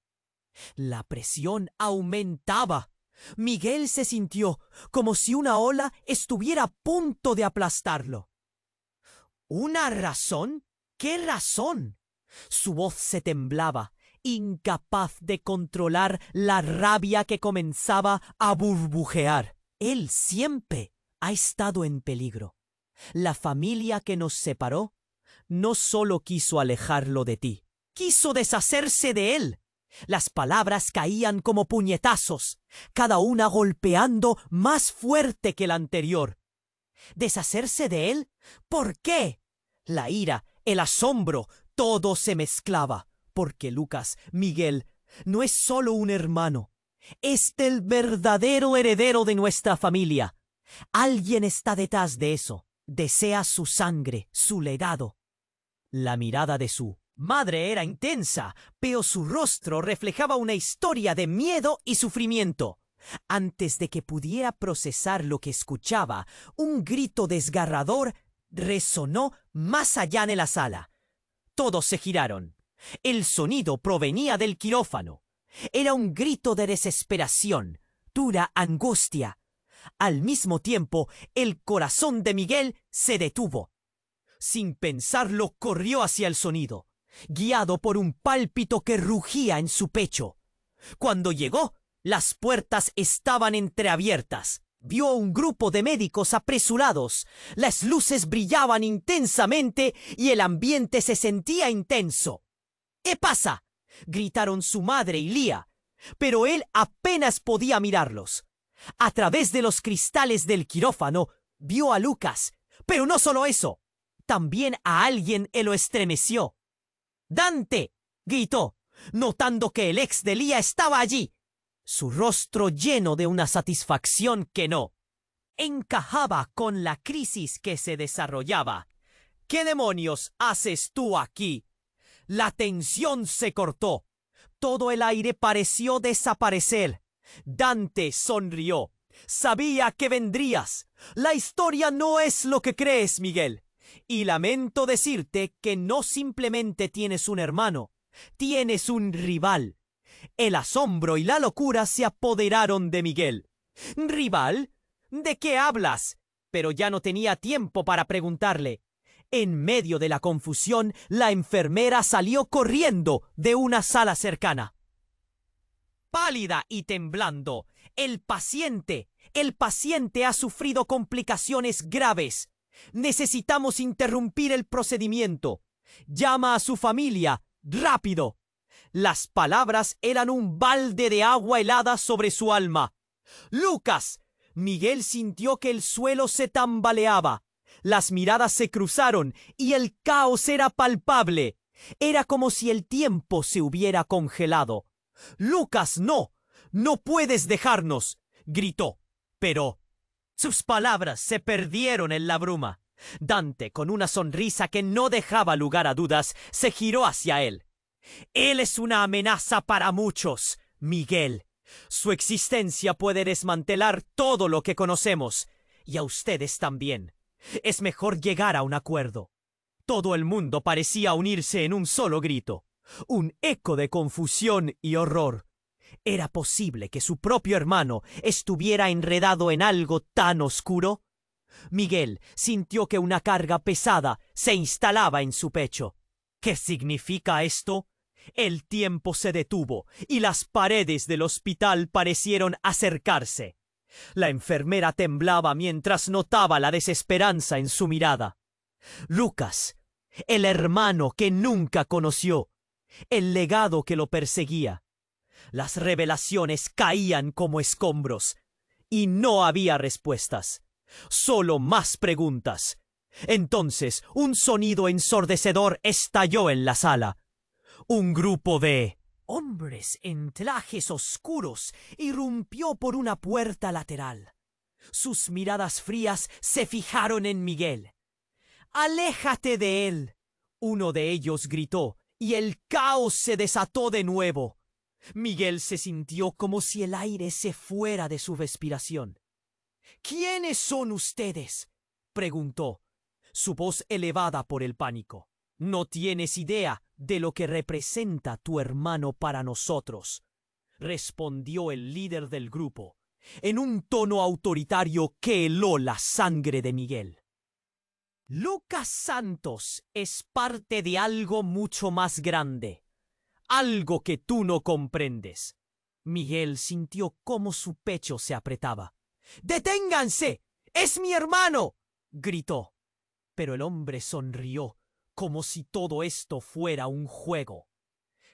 La presión aumentaba. Miguel se sintió como si una ola estuviera a punto de aplastarlo. ¿Una razón? ¿Qué razón? Su voz se temblaba, incapaz de controlar la rabia que comenzaba a burbujear. Él siempre ha estado en peligro. La familia que nos separó no solo quiso alejarlo de ti, quiso deshacerse de él. Las palabras caían como puñetazos, cada una golpeando más fuerte que la anterior. ¿Deshacerse de él? ¿Por qué? La ira, el asombro, todo se mezclaba, porque Lucas, Miguel, no es solo un hermano, es el verdadero heredero de nuestra familia. Alguien está detrás de eso, desea su sangre, su legado. La mirada de su madre era intensa, pero su rostro reflejaba una historia de miedo y sufrimiento. Antes de que pudiera procesar lo que escuchaba, un grito desgarrador resonó más allá de la sala. Todos se giraron. El sonido provenía del quirófano. Era un grito de desesperación, dura angustia. Al mismo tiempo, el corazón de Miguel se detuvo. Sin pensarlo, corrió hacia el sonido, guiado por un pálpito que rugía en su pecho. Cuando llegó, las puertas estaban entreabiertas. Vio un grupo de médicos apresurados. Las luces brillaban intensamente y el ambiente se sentía intenso. ¿Qué pasa?, gritaron su madre y Lía, pero él apenas podía mirarlos. A través de los cristales del quirófano vio a Lucas, pero no solo eso, también a alguien que lo estremeció. ¡Dante!, gritó, notando que el ex de Lía estaba allí. Su rostro lleno de una satisfacción que no encajaba con la crisis que se desarrollaba. ¿Qué demonios haces tú aquí? La tensión se cortó. Todo el aire pareció desaparecer. Dante sonrió. Sabía que vendrías. La historia no es lo que crees, Miguel. Y lamento decirte que no simplemente tienes un hermano, tienes un rival. El asombro y la locura se apoderaron de Miguel. ¿Rival? ¿De qué hablas? Pero ya no tenía tiempo para preguntarle. En medio de la confusión, la enfermera salió corriendo de una sala cercana. Pálida y temblando, el paciente ha sufrido complicaciones graves. Necesitamos interrumpir el procedimiento. Llama a su familia, rápido. Las palabras eran un balde de agua helada sobre su alma. ¡Lucas! Miguel sintió que el suelo se tambaleaba. Las miradas se cruzaron y el caos era palpable. Era como si el tiempo se hubiera congelado. ¡Lucas, no! ¡No puedes dejarnos!, gritó. Pero sus palabras se perdieron en la bruma. Dante, con una sonrisa que no dejaba lugar a dudas, se giró hacia él. Él es una amenaza para muchos, Miguel. Su existencia puede desmantelar todo lo que conocemos, y a ustedes también. Es mejor llegar a un acuerdo. Todo el mundo parecía unirse en un solo grito, un eco de confusión y horror. ¿Era posible que su propio hermano estuviera enredado en algo tan oscuro? Miguel sintió que una carga pesada se instalaba en su pecho. ¿Qué significa esto? El tiempo se detuvo y las paredes del hospital parecieron acercarse. La enfermera temblaba mientras notaba la desesperanza en su mirada. Lucas, el hermano que nunca conoció, el legado que lo perseguía. Las revelaciones caían como escombros, y no había respuestas, solo más preguntas. Entonces, un sonido ensordecedor estalló en la sala. Un grupo de hombres en trajes oscuros irrumpió por una puerta lateral. Sus miradas frías se fijaron en Miguel. «¡Aléjate de él!», uno de ellos gritó, y el caos se desató de nuevo. Miguel se sintió como si el aire se fuera de su respiración. «¿Quiénes son ustedes?», preguntó, su voz elevada por el pánico. «No tienes idea de lo que representa tu hermano para nosotros», respondió el líder del grupo, en un tono autoritario que heló la sangre de Miguel. «Lucas Santos es parte de algo mucho más grande, algo que tú no comprendes». Miguel sintió cómo su pecho se apretaba. «¡Deténganse! ¡Es mi hermano!», gritó. Pero el hombre sonrió, como si todo esto fuera un juego.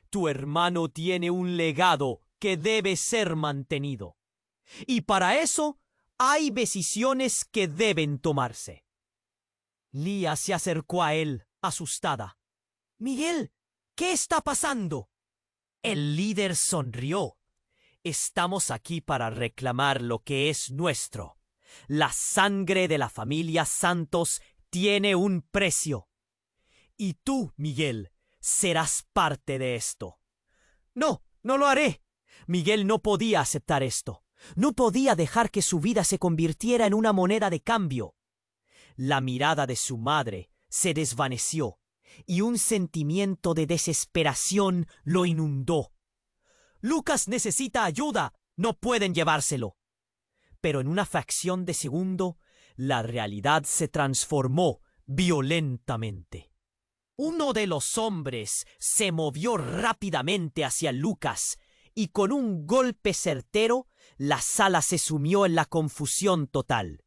«Tu hermano tiene un legado que debe ser mantenido. Y para eso hay decisiones que deben tomarse». Lía se acercó a él, asustada. «Miguel, ¿qué está pasando?». El líder sonrió. «Estamos aquí para reclamar lo que es nuestro. La sangre de la familia Santos tiene un precio. Y tú, Miguel, serás parte de esto». «No, no lo haré». Miguel no podía aceptar esto. No podía dejar que su vida se convirtiera en una moneda de cambio. La mirada de su madre se desvaneció y un sentimiento de desesperación lo inundó. «Lucas necesita ayuda. No pueden llevárselo». Pero en una fracción de segundo, la realidad se transformó violentamente. Uno de los hombres se movió rápidamente hacia Lucas y con un golpe certero, la sala se sumió en la confusión total.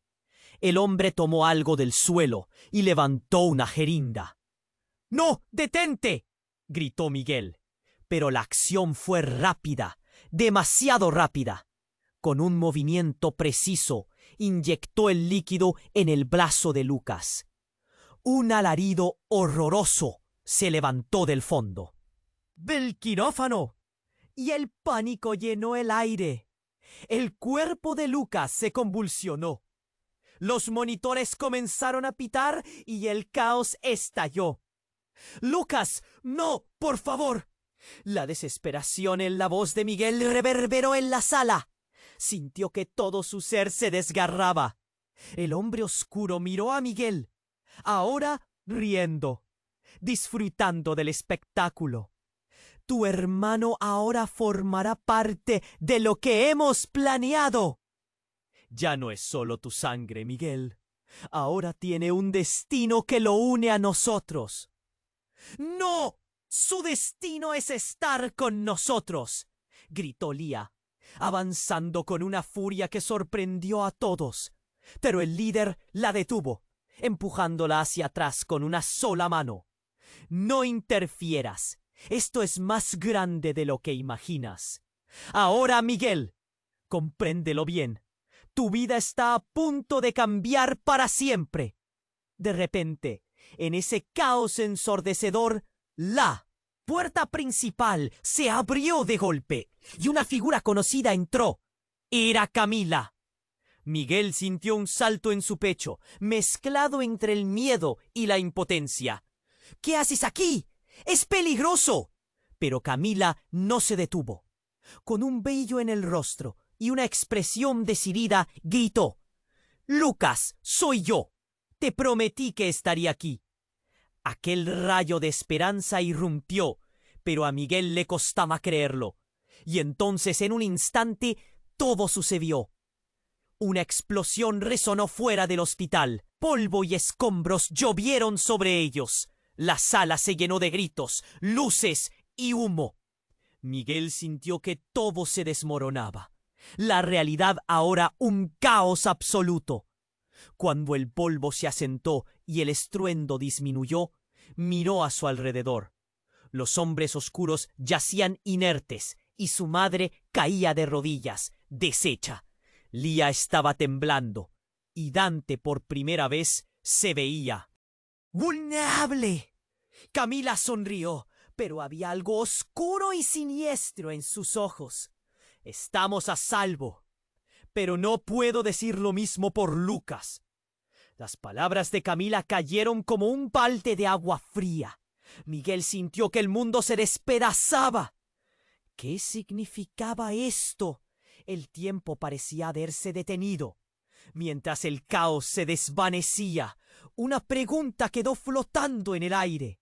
El hombre tomó algo del suelo y levantó una jeringa. «¡No, detente!», gritó Miguel. Pero la acción fue rápida, demasiado rápida. Con un movimiento preciso, inyectó el líquido en el brazo de Lucas. Un alarido horroroso se levantó del fondo. «¡Del quirófano!», y el pánico llenó el aire. El cuerpo de Lucas se convulsionó. Los monitores comenzaron a pitar y el caos estalló. «¡Lucas, no, por favor!». La desesperación en la voz de Miguel reverberó en la sala. Sintió que todo su ser se desgarraba. El hombre oscuro miró a Miguel, ahora riendo, disfrutando del espectáculo. «Tu hermano ahora formará parte de lo que hemos planeado». «Ya no es solo tu sangre, Miguel. Ahora tiene un destino que lo une a nosotros». «¡No! Su destino es estar con nosotros», gritó Lía, avanzando con una furia que sorprendió a todos. Pero el líder la detuvo, empujándola hacia atrás con una sola mano. «No interfieras. Esto es más grande de lo que imaginas. Ahora, Miguel, compréndelo bien. Tu vida está a punto de cambiar para siempre». De repente, en ese caos ensordecedor, la puerta principal se abrió de golpe y una figura conocida entró. Era Camila. Miguel sintió un salto en su pecho, mezclado entre el miedo y la impotencia. «¿Qué haces aquí? ¡Es peligroso!». Pero Camila no se detuvo. Con un vello en el rostro y una expresión decidida, gritó: «Lucas, soy yo. Te prometí que estaría aquí». Aquel rayo de esperanza irrumpió, pero a Miguel le costaba creerlo. Y entonces, en un instante, todo sucedió. Una explosión resonó fuera del hospital. Polvo y escombros llovieron sobre ellos. La sala se llenó de gritos, luces y humo. Miguel sintió que todo se desmoronaba. La realidad ahora un caos absoluto. Cuando el polvo se asentó y el estruendo disminuyó, miró a su alrededor. Los hombres oscuros yacían inertes y su madre caía de rodillas, deshecha. Lía estaba temblando y Dante por primera vez se veía vulnerable. Camila sonrió, pero había algo oscuro y siniestro en sus ojos. Estamos a salvo, pero no puedo decir lo mismo por Lucas. Las palabras de Camila cayeron como un balde de agua fría. Miguel sintió que el mundo se despedazaba. ¿Qué significaba esto? El tiempo parecía haberse detenido. Mientras el caos se desvanecía, una pregunta quedó flotando en el aire.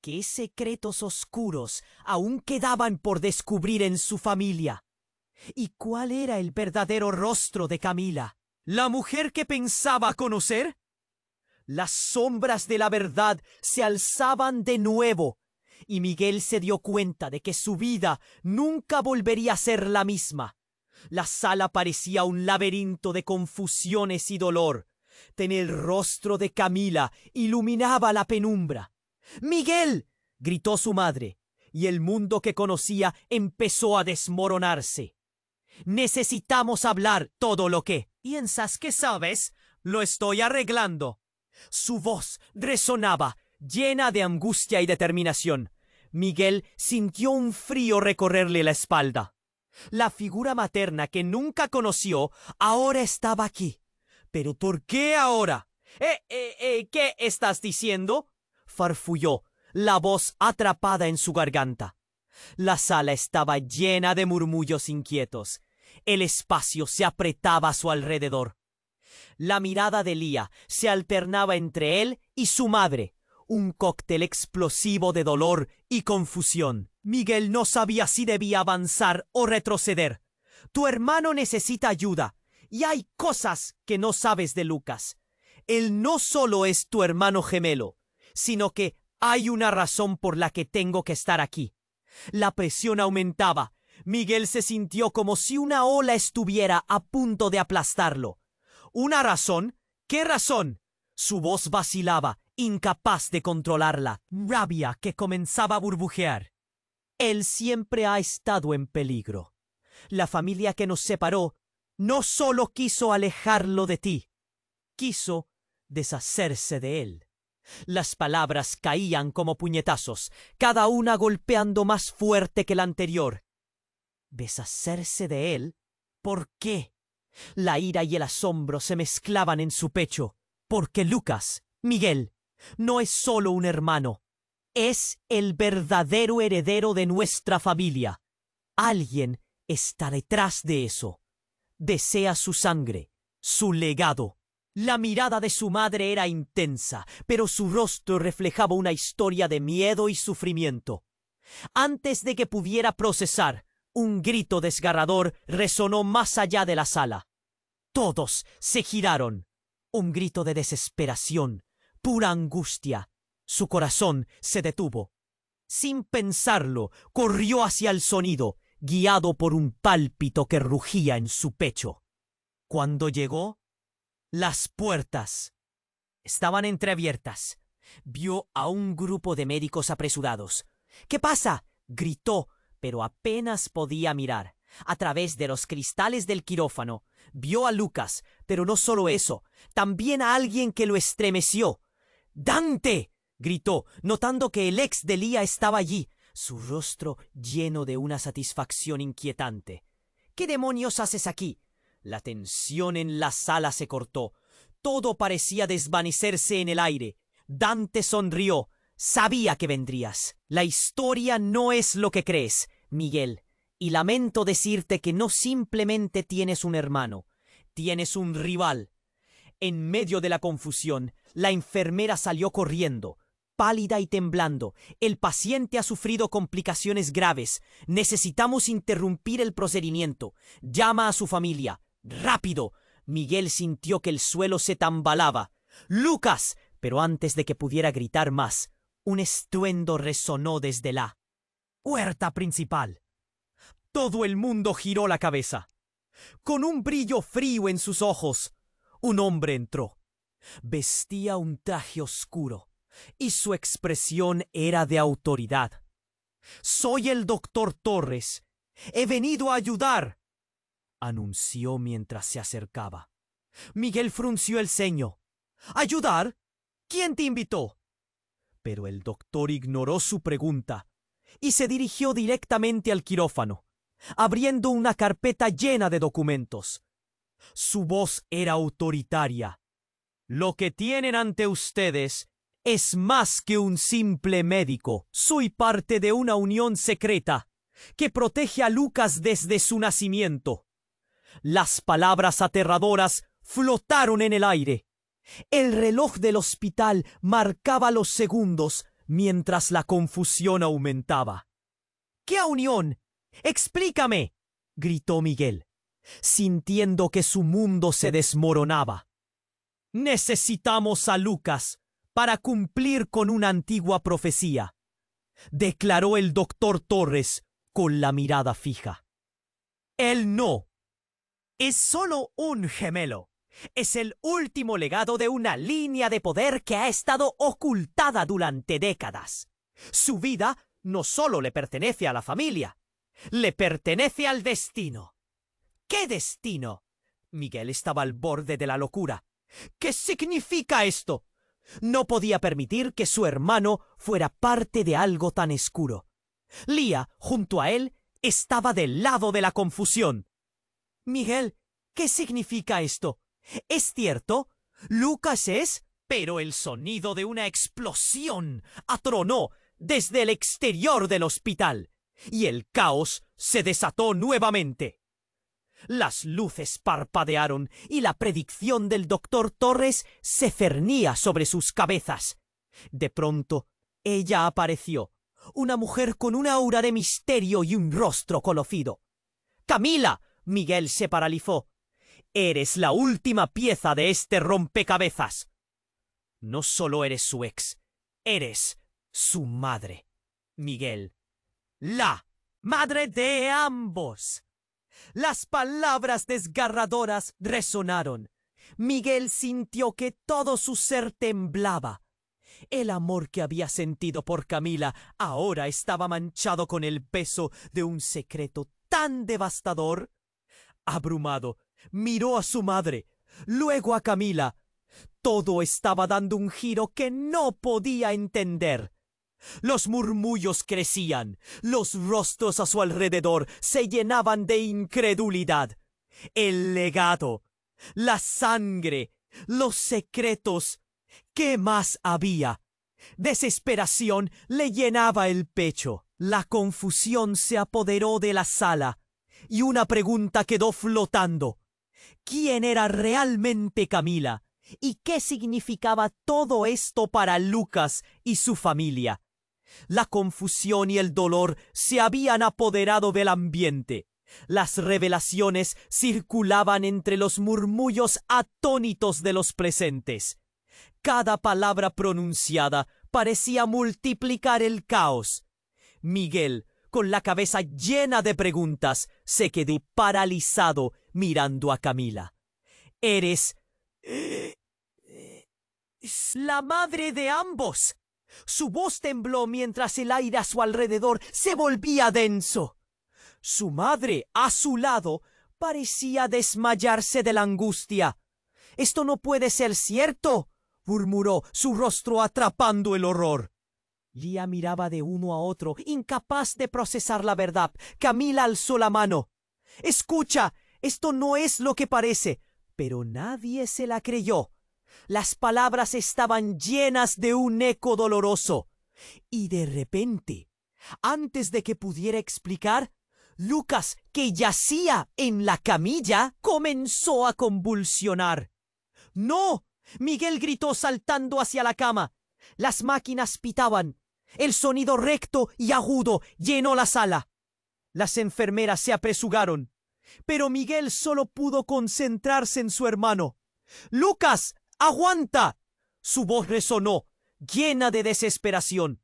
¿Qué secretos oscuros aún quedaban por descubrir en su familia? ¿Y cuál era el verdadero rostro de Camila? ¿La mujer que pensaba conocer? Las sombras de la verdad se alzaban de nuevo, y Miguel se dio cuenta de que su vida nunca volvería a ser la misma. La sala parecía un laberinto de confusiones y dolor. El rostro de Camila iluminaba la penumbra. ¡Miguel!, gritó su madre, y el mundo que conocía empezó a desmoronarse. Necesitamos hablar todo lo que... ¿Piensas que sabes? Lo estoy arreglando. Su voz resonaba, llena de angustia y determinación. Miguel sintió un frío recorrerle la espalda. La figura materna que nunca conoció ahora estaba aquí. ¿Pero por qué ahora? ¿Qué estás diciendo?, farfulló, la voz atrapada en su garganta. La sala estaba llena de murmullos inquietos. El espacio se apretaba a su alrededor. La mirada de Lía se alternaba entre él y su madre, un cóctel explosivo de dolor y confusión. Miguel no sabía si debía avanzar o retroceder. Tu hermano necesita ayuda, y hay cosas que no sabes de Lucas. Él no solo es tu hermano gemelo, sino que hay una razón por la que tengo que estar aquí. La presión aumentaba. Miguel se sintió como si una ola estuviera a punto de aplastarlo. ¿Una razón? ¿Qué razón? Su voz vacilaba, incapaz de controlarla. Rabia que comenzaba a burbujear. Él siempre ha estado en peligro. La familia que nos separó no solo quiso alejarlo de ti, quiso deshacerse de él. Las palabras caían como puñetazos, cada una golpeando más fuerte que la anterior. ¿Deshacerse de él? ¿Por qué? La ira y el asombro se mezclaban en su pecho, porque Lucas, Miguel, no es solo un hermano, es el verdadero heredero de nuestra familia. Alguien está detrás de eso. Desea su sangre, su legado. La mirada de su madre era intensa, pero su rostro reflejaba una historia de miedo y sufrimiento. Antes de que pudiera procesar, un grito desgarrador resonó más allá de la sala. Todos se giraron. Un grito de desesperación, pura angustia. Su corazón se detuvo. Sin pensarlo, corrió hacia el sonido, guiado por un pálpito que rugía en su pecho. Cuando llegó, las puertas estaban entreabiertas. Vio a un grupo de médicos apresurados. ¿Qué pasa?, gritó, pero apenas podía mirar. A través de los cristales del quirófano, vio a Lucas, pero no solo eso, también a alguien que lo estremeció. ¡Dante!, gritó, notando que el ex de Lía estaba allí, su rostro lleno de una satisfacción inquietante. ¿Qué demonios haces aquí? La tensión en la sala se cortó. Todo parecía desvanecerse en el aire. Dante sonrió. Sabía que vendrías. La historia no es lo que crees, Miguel. Y lamento decirte que no simplemente tienes un hermano, tienes un rival. En medio de la confusión, la enfermera salió corriendo, pálida y temblando. El paciente ha sufrido complicaciones graves. Necesitamos interrumpir el procedimiento. Llama a su familia. ¡Rápido! Miguel sintió que el suelo se tambalaba. ¡Lucas! Pero antes de que pudiera gritar más, un estruendo resonó desde la huerta principal. Todo el mundo giró la cabeza. Con un brillo frío en sus ojos, un hombre entró. Vestía un traje oscuro y su expresión era de autoridad. «Soy el doctor Torres. He venido a ayudar», anunció mientras se acercaba. Miguel frunció el ceño. «¿Ayudar? ¿Quién te invitó?» Pero el doctor ignoró su pregunta y se dirigió directamente al quirófano, abriendo una carpeta llena de documentos. Su voz era autoritaria. «Lo que tienen ante ustedes es más que un simple médico. Soy parte de una unión secreta que protege a Lucas desde su nacimiento». Las palabras aterradoras flotaron en el aire. El reloj del hospital marcaba los segundos mientras la confusión aumentaba. «¿Qué unión? ¡Explícame!», gritó Miguel, sintiendo que su mundo se desmoronaba. «Necesitamos a Lucas para cumplir con una antigua profecía», declaró el doctor Torres con la mirada fija. «Él no. Es solo un gemelo. Es el último legado de una línea de poder que ha estado ocultada durante décadas. Su vida no solo le pertenece a la familia, le pertenece al destino». «¿Qué destino?». Miguel estaba al borde de la locura. «¿Qué significa esto?». No podía permitir que su hermano fuera parte de algo tan oscuro. Lía, junto a él, estaba del lado de la confusión. «Miguel, ¿qué significa esto? ¿Es cierto? ¿Lucas es...?» Pero el sonido de una explosión atronó desde el exterior del hospital, y el caos se desató nuevamente. Las luces parpadearon y la predicción del doctor Torres se cernía sobre sus cabezas. De pronto, ella apareció, una mujer con un aura de misterio y un rostro conocido. «¡Camila!». Miguel se paralizó. «Eres la última pieza de este rompecabezas. No solo eres su ex, eres su madre, Miguel. La madre de ambos». Las palabras desgarradoras resonaron. Miguel sintió que todo su ser temblaba. El amor que había sentido por Camila ahora estaba manchado con el peso de un secreto tan devastador. Abrumado, miró a su madre, luego a Camila. Todo estaba dando un giro que no podía entender. Los murmullos crecían, los rostros a su alrededor se llenaban de incredulidad. El legado, la sangre, los secretos. ¿Qué más había? Desesperación le llenaba el pecho. La confusión se apoderó de la sala y una pregunta quedó flotando. ¿Quién era realmente Camila? ¿Y qué significaba todo esto para Lucas y su familia? La confusión y el dolor se habían apoderado del ambiente. Las revelaciones circulaban entre los murmullos atónitos de los presentes. Cada palabra pronunciada parecía multiplicar el caos. Miguel, con la cabeza llena de preguntas, se quedó paralizado mirando a Camila. «Eres... la madre de ambos». Su voz tembló mientras el aire a su alrededor se volvía denso. Su madre, a su lado, parecía desmayarse de la angustia. «Esto no puede ser cierto», murmuró, su rostro atrapando el horror. Lía miraba de uno a otro, incapaz de procesar la verdad. Camila alzó la mano. «Escucha, esto no es lo que parece». Pero nadie se la creyó. Las palabras estaban llenas de un eco doloroso. Y de repente, antes de que pudiera explicar, Lucas, que yacía en la camilla, comenzó a convulsionar. «¡No!», Miguel gritó saltando hacia la cama. Las máquinas pitaban. El sonido recto y agudo llenó la sala. Las enfermeras se apresuraron, pero Miguel solo pudo concentrarse en su hermano. «¡Lucas! ¡Aguanta!». Su voz resonó, llena de desesperación.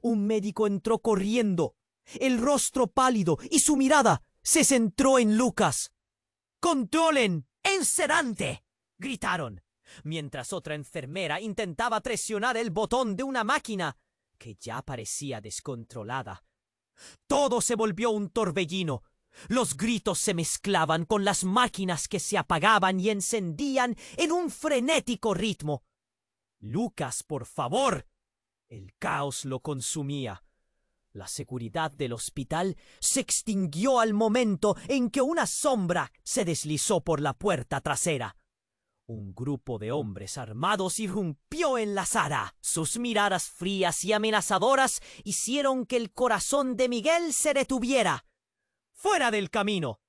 Un médico entró corriendo, el rostro pálido, y su mirada se centró en Lucas. ¡Controlen! ¡Encerrante!, gritaron, mientras otra enfermera intentaba presionar el botón de una máquina que ya parecía descontrolada. Todo se volvió un torbellino. Los gritos se mezclaban con las máquinas que se apagaban y encendían en un frenético ritmo. «Lucas, por favor». El caos lo consumía. La seguridad del hospital se extinguió al momento en que una sombra se deslizó por la puerta trasera. Un grupo de hombres armados irrumpió en la sala. Sus miradas frías y amenazadoras hicieron que el corazón de Miguel se detuviera. «¡Fuera del camino!»,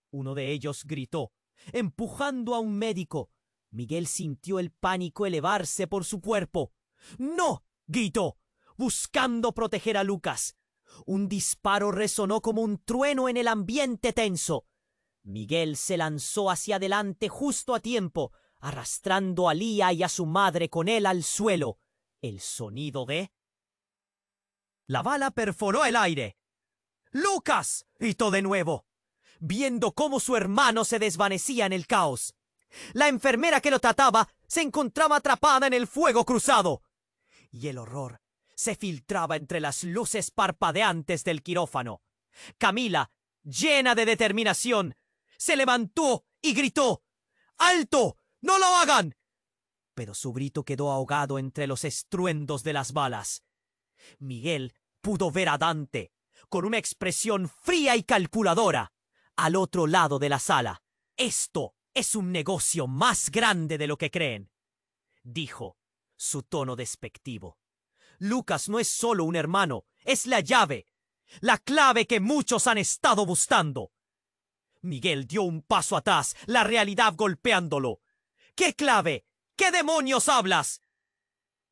uno de ellos gritó, empujando a un médico. Miguel sintió el pánico elevarse por su cuerpo. «¡No!», gritó, buscando proteger a Lucas. Un disparo resonó como un trueno en el ambiente tenso. Miguel se lanzó hacia adelante justo a tiempo, arrastrando a Lía y a su madre con él al suelo. El sonido de... La bala perforó el aire. «¡Lucas!», gritó de nuevo, viendo cómo su hermano se desvanecía en el caos. La enfermera que lo trataba se encontraba atrapada en el fuego cruzado. Y el horror se filtraba entre las luces parpadeantes del quirófano. Camila, llena de determinación, se levantó y gritó: «¡Alto! ¡No lo hagan!». Pero su grito quedó ahogado entre los estruendos de las balas. Miguel pudo ver a Dante, con una expresión fría y calculadora, al otro lado de la sala. «Esto es un negocio más grande de lo que creen», dijo, su tono despectivo. «Lucas no es solo un hermano, es la llave, la clave que muchos han estado buscando». Miguel dio un paso atrás, la realidad golpeándolo. «¿Qué clave? ¿Qué demonios hablas?».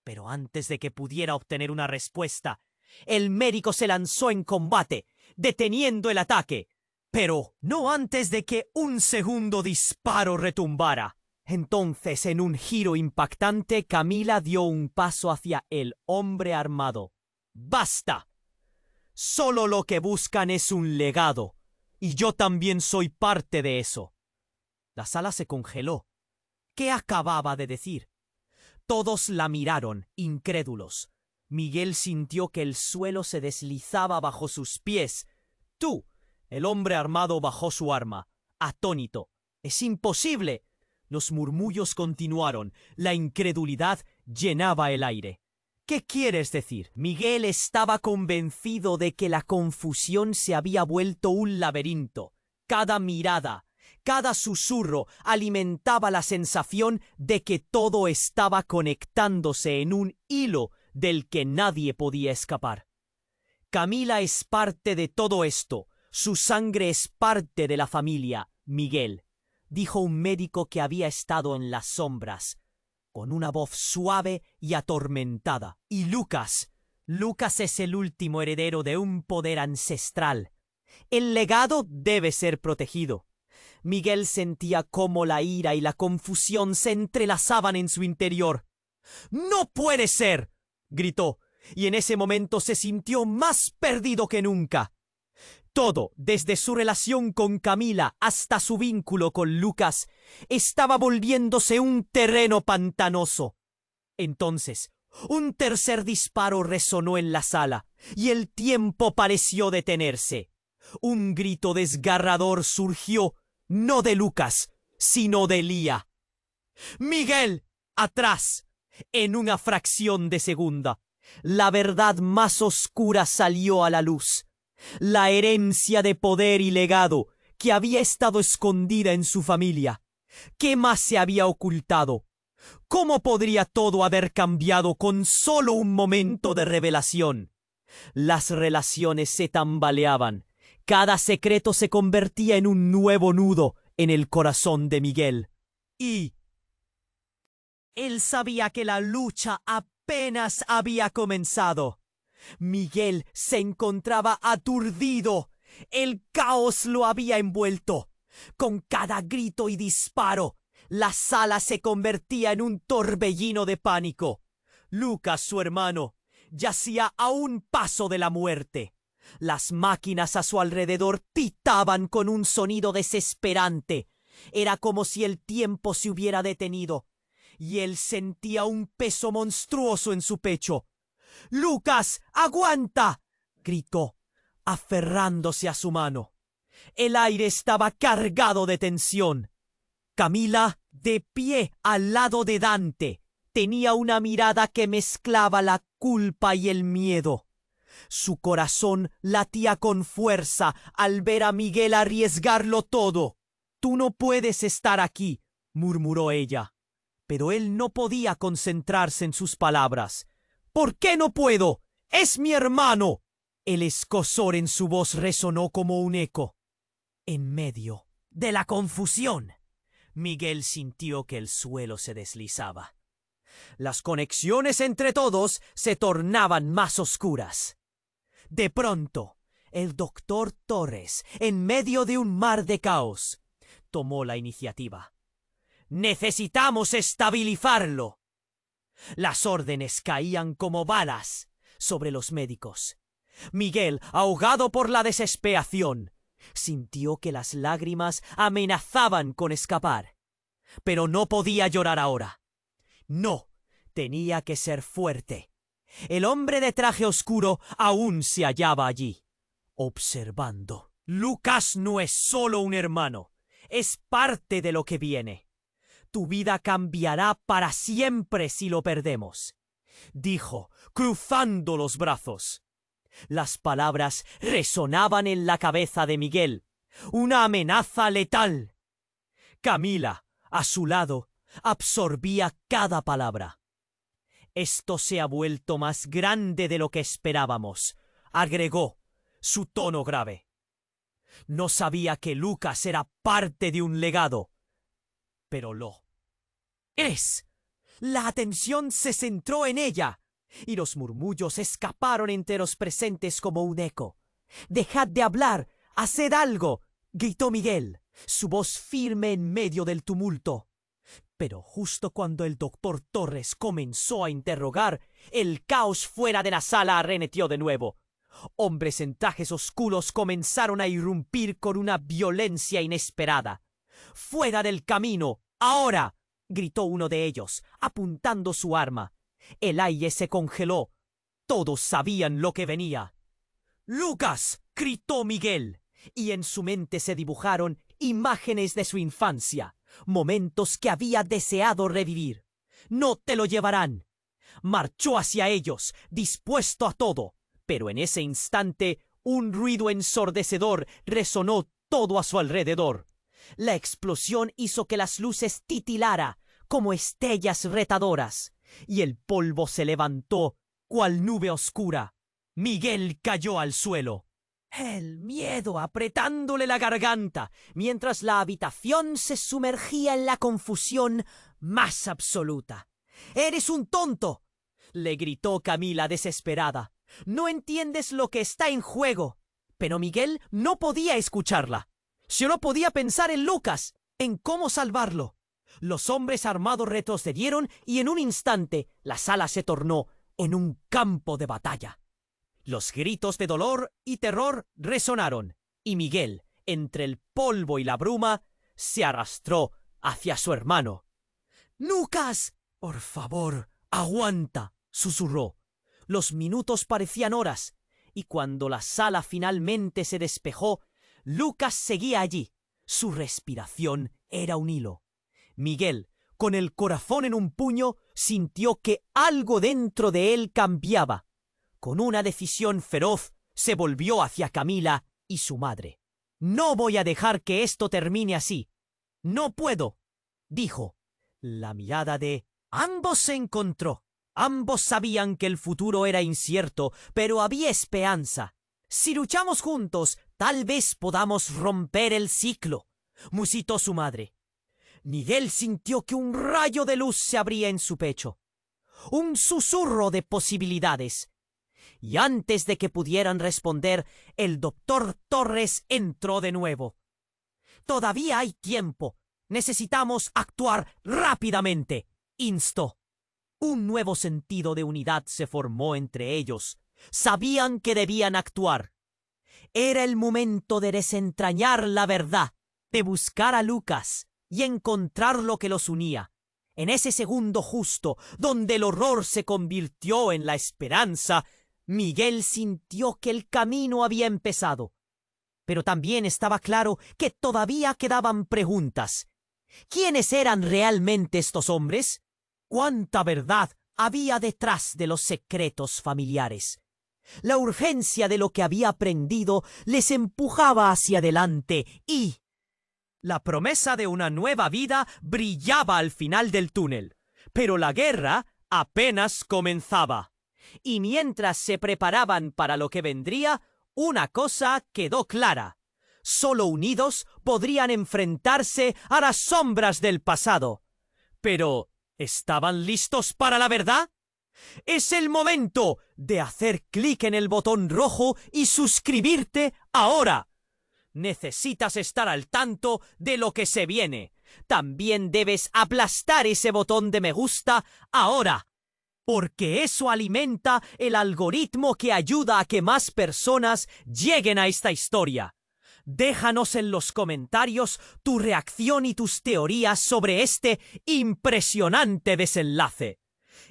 Pero antes de que pudiera obtener una respuesta, el médico se lanzó en combate, deteniendo el ataque, pero no antes de que un segundo disparo retumbara. Entonces, en un giro impactante, Camila dio un paso hacia el hombre armado. «¡Basta! Solo lo que buscan es un legado, y yo también soy parte de eso». La sala se congeló. ¿Qué acababa de decir? Todos la miraron, incrédulos. Miguel sintió que el suelo se deslizaba bajo sus pies. «Tú», el hombre armado bajó su arma, atónito. «¡Es imposible!». Los murmullos continuaron. La incredulidad llenaba el aire. «¿Qué quieres decir?». Miguel estaba convencido de que la confusión se había vuelto un laberinto. Cada mirada, cada susurro alimentaba la sensación de que todo estaba conectándose en un hilo del que nadie podía escapar. «Camila es parte de todo esto. Su sangre es parte de la familia, Miguel», dijo un médico que había estado en las sombras, con una voz suave y atormentada. «Y Lucas es el último heredero de un poder ancestral. El legado debe ser protegido». Miguel sentía cómo la ira y la confusión se entrelazaban en su interior. «¡No puede ser!», gritó, y en ese momento se sintió más perdido que nunca. Todo, desde su relación con Camila hasta su vínculo con Lucas, estaba volviéndose un terreno pantanoso. Entonces, un tercer disparo resonó en la sala, y el tiempo pareció detenerse. Un grito desgarrador surgió, no de Lucas, sino de Lía. «¡Miguel! ¡Atrás!». En una fracción de segunda, la verdad más oscura salió a la luz. La herencia de poder y legado que había estado escondida en su familia. ¿Qué más se había ocultado? ¿Cómo podría todo haber cambiado con solo un momento de revelación? Las relaciones se tambaleaban. Cada secreto se convertía en un nuevo nudo en el corazón de Miguel. Y él sabía que la lucha apenas había comenzado. Miguel se encontraba aturdido. El caos lo había envuelto. Con cada grito y disparo, la sala se convertía en un torbellino de pánico. Lucas, su hermano, yacía a un paso de la muerte. Las máquinas a su alrededor pitaban con un sonido desesperante, Era como si el tiempo se hubiera detenido, y él sentía un peso monstruoso en su pecho. «¡Lucas, aguanta!», gritó, aferrándose a su mano. El aire estaba cargado de tensión. Camila, de pie al lado de Dante, tenía una mirada que mezclaba la culpa y el miedo. Su corazón latía con fuerza al ver a Miguel arriesgarlo todo. «Tú no puedes estar aquí», murmuró ella. Pero él no podía concentrarse en sus palabras. «¿Por qué no puedo? ¡Es mi hermano!». El escozor en su voz resonó como un eco. En medio de la confusión, Miguel sintió que el suelo se deslizaba. Las conexiones entre todos se tornaban más oscuras. De pronto, el doctor Torres, en medio de un mar de caos, tomó la iniciativa. «Necesitamos estabilizarlo». Las órdenes caían como balas sobre los médicos. Miguel, ahogado por la desesperación, sintió que las lágrimas amenazaban con escapar. Pero no podía llorar ahora. No, tenía que ser fuerte. El hombre de traje oscuro aún se hallaba allí, observando. «Lucas no es solo un hermano, es parte de lo que viene. Tu vida cambiará para siempre si lo perdemos», dijo, cruzando los brazos. Las palabras resonaban en la cabeza de Miguel, una amenaza letal. Camila, a su lado, absorbía cada palabra. «Esto se ha vuelto más grande de lo que esperábamos», agregó, su tono grave. No sabía que Lucas era parte de un legado, pero lo es. La atención se centró en ella, y los murmullos escaparon entre los presentes como un eco. «Dejad de hablar, haced algo», gritó Miguel, su voz firme en medio del tumulto. Pero justo cuando el doctor Torres comenzó a interrogar, el caos fuera de la sala arremetió de nuevo. Hombres en trajes oscuros comenzaron a irrumpir con una violencia inesperada. «¡Fuera del camino! ¡Ahora!», gritó uno de ellos, apuntando su arma. El aire se congeló. Todos sabían lo que venía. «¡Lucas!», gritó Miguel, y en su mente se dibujaron imágenes de su infancia, momentos que había deseado revivir. «¡No te lo llevarán!». Marchó hacia ellos, dispuesto a todo, pero en ese instante un ruido ensordecedor resonó todo a su alrededor. La explosión hizo que las luces titilara como estrellas retadoras, y el polvo se levantó cual nube oscura. Miguel cayó al suelo, el miedo apretándole la garganta, mientras la habitación se sumergía en la confusión más absoluta. «¡Eres un tonto!», le gritó Camila desesperada. «No entiendes lo que está en juego». Pero Miguel no podía escucharla. Solo podía pensar en Lucas, en cómo salvarlo. Los hombres armados retrocedieron y en un instante la sala se tornó en un campo de batalla. Los gritos de dolor y terror resonaron, y Miguel, entre el polvo y la bruma, se arrastró hacia su hermano. «¡Lucas! Por favor, aguanta», susurró. Los minutos parecían horas, y cuando la sala finalmente se despejó, Lucas seguía allí. Su respiración era un hilo. Miguel, con el corazón en un puño, sintió que algo dentro de él cambiaba. Con una decisión feroz, se volvió hacia Camila y su madre. «No voy a dejar que esto termine así. No puedo», dijo. La mirada de ambos se encontró. Ambos sabían que el futuro era incierto, pero había esperanza. «Si luchamos juntos, tal vez podamos romper el ciclo», musitó su madre. Miguel sintió que un rayo de luz se abría en su pecho. Un susurro de posibilidades. Y antes de que pudieran responder, el doctor Torres entró de nuevo. «Todavía hay tiempo. Necesitamos actuar rápidamente», instó. Un nuevo sentido de unidad se formó entre ellos. Sabían que debían actuar. Era el momento de desentrañar la verdad, de buscar a Lucas y encontrar lo que los unía. En ese segundo justo, donde el horror se convirtió en la esperanza, Miguel sintió que el camino había empezado. Pero también estaba claro que todavía quedaban preguntas. ¿Quiénes eran realmente estos hombres? ¿Cuánta verdad había detrás de los secretos familiares? La urgencia de lo que había aprendido les empujaba hacia adelante y la promesa de una nueva vida brillaba al final del túnel. Pero la guerra apenas comenzaba. Y mientras se preparaban para lo que vendría, una cosa quedó clara. Solo unidos podrían enfrentarse a las sombras del pasado. Pero, ¿estaban listos para la verdad? Es el momento de hacer clic en el botón rojo y suscribirte ahora. Necesitas estar al tanto de lo que se viene. También debes aplastar ese botón de me gusta ahora, porque eso alimenta el algoritmo que ayuda a que más personas lleguen a esta historia. Déjanos en los comentarios tu reacción y tus teorías sobre este impresionante desenlace.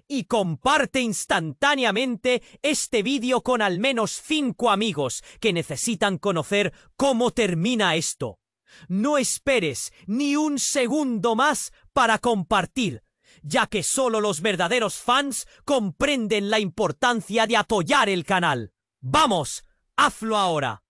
Y comparte instantáneamente este vídeo con al menos 5 amigos que necesitan conocer cómo termina esto. No esperes ni un segundo más para compartir, ya que solo los verdaderos fans comprenden la importancia de apoyar el canal. ¡Vamos! ¡Hazlo ahora!